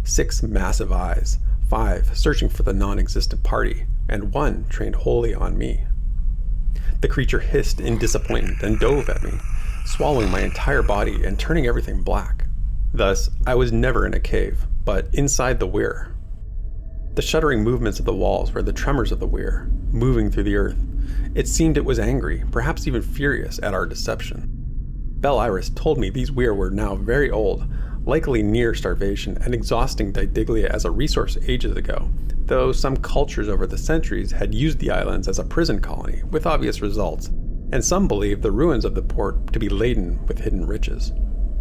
6 massive eyes, 5 searching for the non-existent party, and 1 trained wholly on me. The creature hissed in disappointment and dove at me, swallowing my entire body and turning everything black. Thus, I was never in a cave, but inside the weir. The shuddering movements of the walls were the tremors of the weir, moving through the earth. It seemed it was angry, perhaps even furious, at our deception. Bel Iris told me these weir were now very old, likely near starvation and exhausting Didiglia as a resource ages ago, though some cultures over the centuries had used the islands as a prison colony, with obvious results, and some believed the ruins of the port to be laden with hidden riches.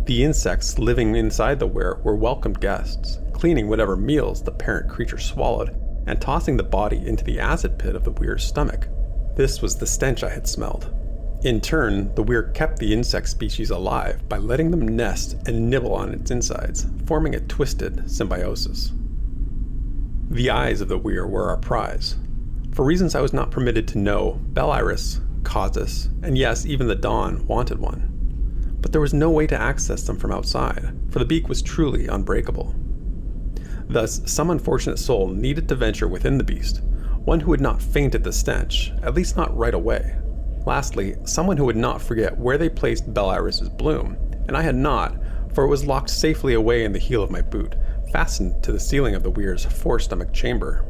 The insects living inside the weir were welcomed guests, cleaning whatever meals the parent creature swallowed, and tossing the body into the acid pit of the weir's stomach. This was the stench I had smelled. In turn, the weir kept the insect species alive by letting them nest and nibble on its insides, forming a twisted symbiosis. The eyes of the weir were our prize. For reasons I was not permitted to know, Bel Iris, Causus, and yes, even the Dawn wanted one. But there was no way to access them from outside, for the beak was truly unbreakable. Thus, some unfortunate soul needed to venture within the beast, one who would not faint at the stench, at least not right away. Lastly, someone who would not forget where they placed Bel Iris's bloom, and I had not, for it was locked safely away in the heel of my boot, fastened to the ceiling of the weir's four-stomach chamber.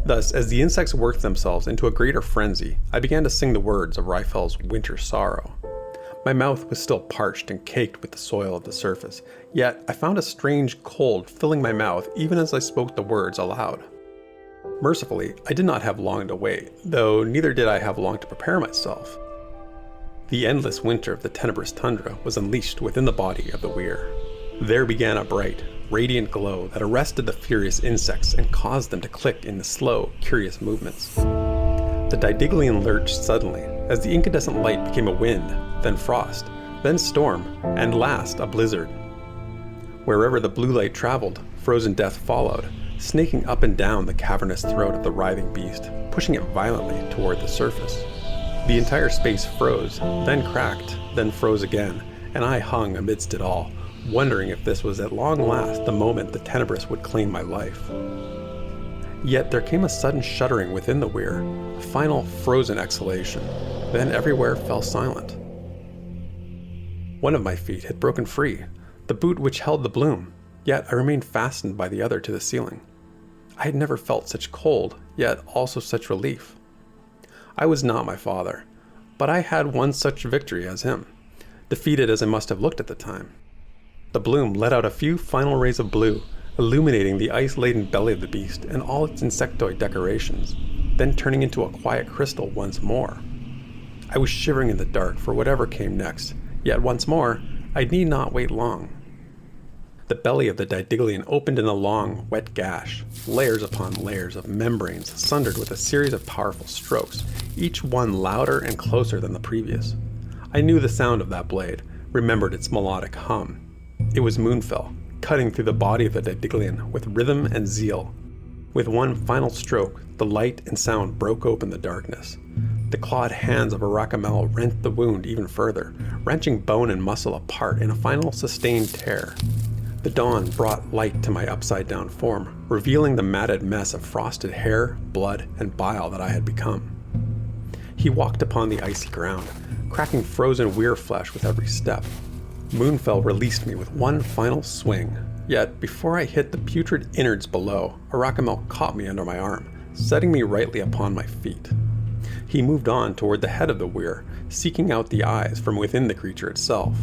Thus, as the insects worked themselves into a greater frenzy, I began to sing the words of Ryfel's Winter Sorrow. My mouth was still parched and caked with the soil of the surface, yet I found a strange cold filling my mouth even as I spoke the words aloud. Mercifully, I did not have long to wait, though neither did I have long to prepare myself. The endless winter of the tenebrous tundra was unleashed within the body of the weir. There began a bright, radiant glow that arrested the furious insects and caused them to click in the slow, curious movements. The Didiglian lurched suddenly, as the incandescent light became a wind, then frost, then storm, and last a blizzard. Wherever the blue light traveled, frozen death followed, snaking up and down the cavernous throat of the writhing beast, pushing it violently toward the surface. The entire space froze, then cracked, then froze again, and I hung amidst it all, wondering if this was at long last the moment the tenebrous would claim my life. Yet there came a sudden shuddering within the weir, a final frozen exhalation, then everywhere fell silent. One of my feet had broken free, the boot which held the bloom, yet I remained fastened by the other to the ceiling. I had never felt such cold, yet also such relief. I was not my father, but I had one such victory as him, defeated as I must have looked at the time. The bloom let out a few final rays of blue, illuminating the ice-laden belly of the beast and all its insectoid decorations, then turning into a quiet crystal once more. I was shivering in the dark for whatever came next, yet once more, I need not wait long. The belly of the Didiglian opened in a long, wet gash, layers upon layers of membranes sundered with a series of powerful strokes, each one louder and closer than the previous. I knew the sound of that blade, remembered its melodic hum. It was Moonfell, cutting through the body of the Didiglian with rhythm and zeal. With one final stroke, the light and sound broke open the darkness. The clawed hands of Arakamel rent the wound even further, wrenching bone and muscle apart in a final sustained tear. The dawn brought light to my upside-down form, revealing the matted mess of frosted hair, blood, and bile that I had become. He walked upon the icy ground, cracking frozen weir flesh with every step. Moonfell released me with one final swing, yet before I hit the putrid innards below, Arakamel caught me under my arm, setting me rightly upon my feet. He moved on toward the head of the weir, seeking out the eyes from within the creature itself.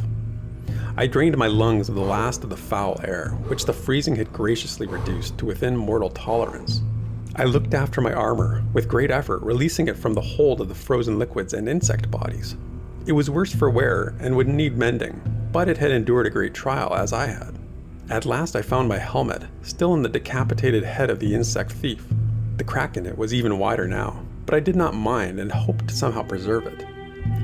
I drained my lungs of the last of the foul air, which the freezing had graciously reduced to within mortal tolerance. I looked after my armor, with great effort releasing it from the hold of the frozen liquids and insect bodies. It was worse for wear and would need mending, but it had endured a great trial as I had. At last I found my helmet, still in the decapitated head of the insect thief. The crack in it was even wider now, but I did not mind and hoped to somehow preserve it.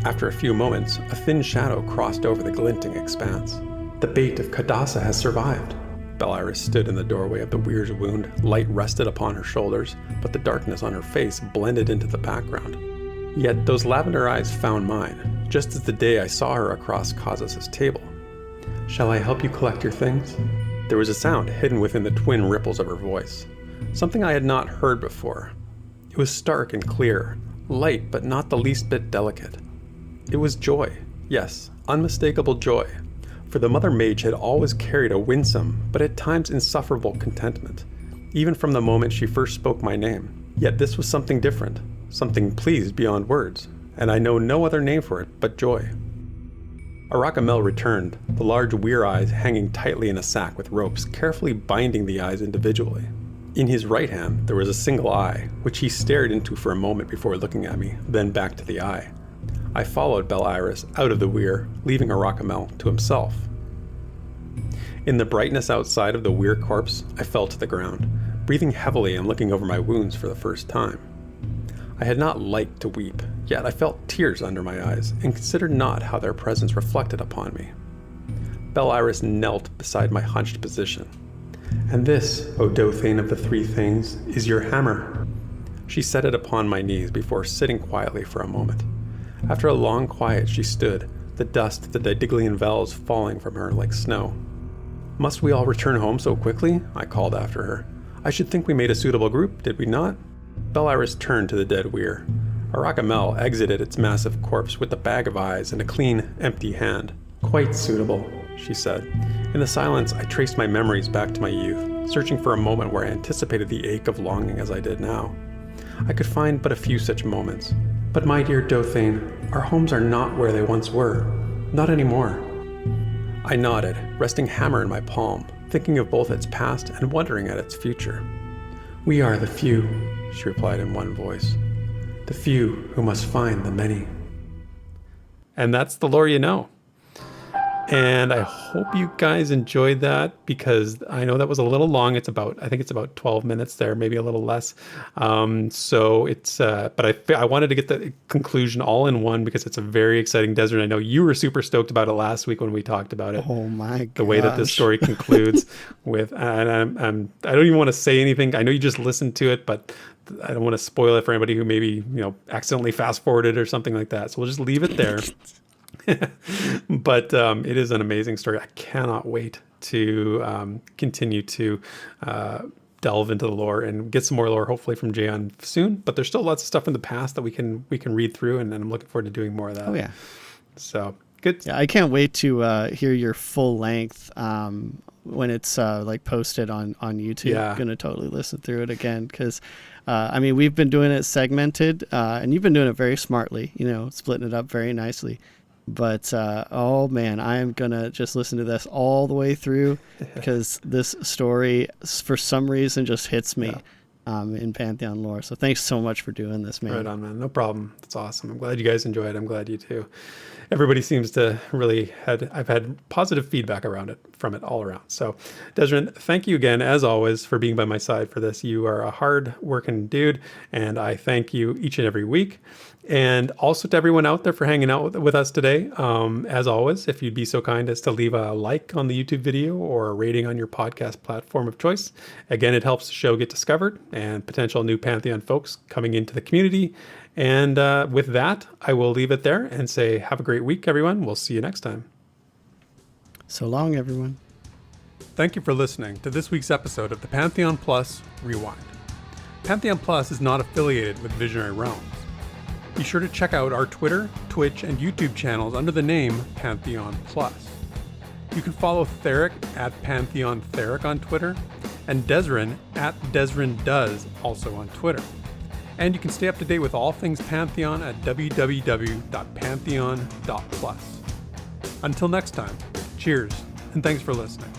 After a few moments, a thin shadow crossed over the glinting expanse. The bait of Kadasa has survived. Bel Iris stood in the doorway of the weir's wound, light rested upon her shoulders, but the darkness on her face blended into the background. Yet those lavender eyes found mine, just as the day I saw her across Causus's table. "Shall I help you collect your things?" There was a sound hidden within the twin ripples of her voice, something I had not heard before. It was stark and clear, light but not the least bit delicate. It was joy, yes, unmistakable joy, for the Mother Mage had always carried a winsome, but at times insufferable contentment, even from the moment she first spoke my name. Yet this was something different, something pleased beyond words, and I know no other name for it but joy. Arakamel returned, the large weir eyes hanging tightly in a sack with ropes, carefully binding the eyes individually. In his right hand, there was a single eye, which he stared into for a moment before looking at me, then back to the eye. I followed Bel Iris out of the weir, leaving Arakamel to himself. In the brightness outside of the weir corpse, I fell to the ground, breathing heavily and looking over my wounds for the first time. I had not liked to weep, yet I felt tears under my eyes, and considered not how their presence reflected upon me. Bel Iris knelt beside my hunched position. "And this, O Dothane of the three things, is your hammer." She set it upon my knees before sitting quietly for a moment. After a long quiet, she stood, the dust of the Didiglian Vels falling from her like snow. "Must we all return home so quickly?" I called after her. "I should think we made a suitable group, did we not?" Bel Iris turned to the dead weir. Arakamel exited its massive corpse with a bag of eyes and a clean, empty hand. "Quite suitable," she said. In the silence, I traced my memories back to my youth, searching for a moment where I anticipated the ache of longing as I did now. I could find but a few such moments. "But my dear Dothane, our homes are not where they once were. Not anymore." I nodded, resting hammer in my palm, thinking of both its past and wondering at its future. "We are the few," she replied in one voice. "The few who must find the many." And that's the lore you know. And I hope you guys enjoyed that, because I know that was a little long. I think it's about 12 minutes there, maybe a little less. So it's, but I wanted to get the conclusion all in one because it's a very exciting desert. I know you were super stoked about it last week when we talked about it. Oh my god! The way that this story concludes with, and I don't even want to say anything. I know you just listened to it, but I don't want to spoil it for anybody who maybe, accidentally fast forwarded or something like that. So we'll just leave it there. But it is an amazing story. I cannot wait to continue to delve into the lore and get some more lore, hopefully from JN soon. But there's still lots of stuff in the past that we can read through, and I'm looking forward to doing more of that. Oh yeah. So good. Yeah, I can't wait to hear your full length when it's posted on YouTube. Yeah. I'm gonna totally listen through it again because we've been doing it segmented, and you've been doing it very smartly. Splitting it up very nicely. But, oh man, I am going to just listen to this all the way through because this story, for some reason, just hits me in Pantheon lore. So thanks so much for doing this, man. Right on, man. No problem. That's awesome. I'm glad you guys enjoy it. I'm glad you too. Everybody seems to really I've had positive feedback from it all around. So Desmond, thank you again, as always, for being by my side for this. You are a hard working dude, and I thank you each and every week. And also to everyone out there for hanging out with us today. As always, if you'd be so kind as to leave a like on the YouTube video or a rating on your podcast platform of choice. Again, it helps the show get discovered and potential new Pantheon folks coming into the community. And with that, I will leave it there and say, have a great week, everyone. We'll see you next time. So long, everyone. Thank you for listening to this week's episode of the Pantheon Plus Rewind. Pantheon Plus is not affiliated with Visionary Realms. Be sure to check out our Twitter, Twitch, and YouTube channels under the name Pantheon Plus. You can follow Theric at Pantheon Theric on Twitter, and Desrin at DesrinDoes also on Twitter. And you can stay up to date with all things Pantheon at www.pantheon.plus. Until next time, cheers, and thanks for listening.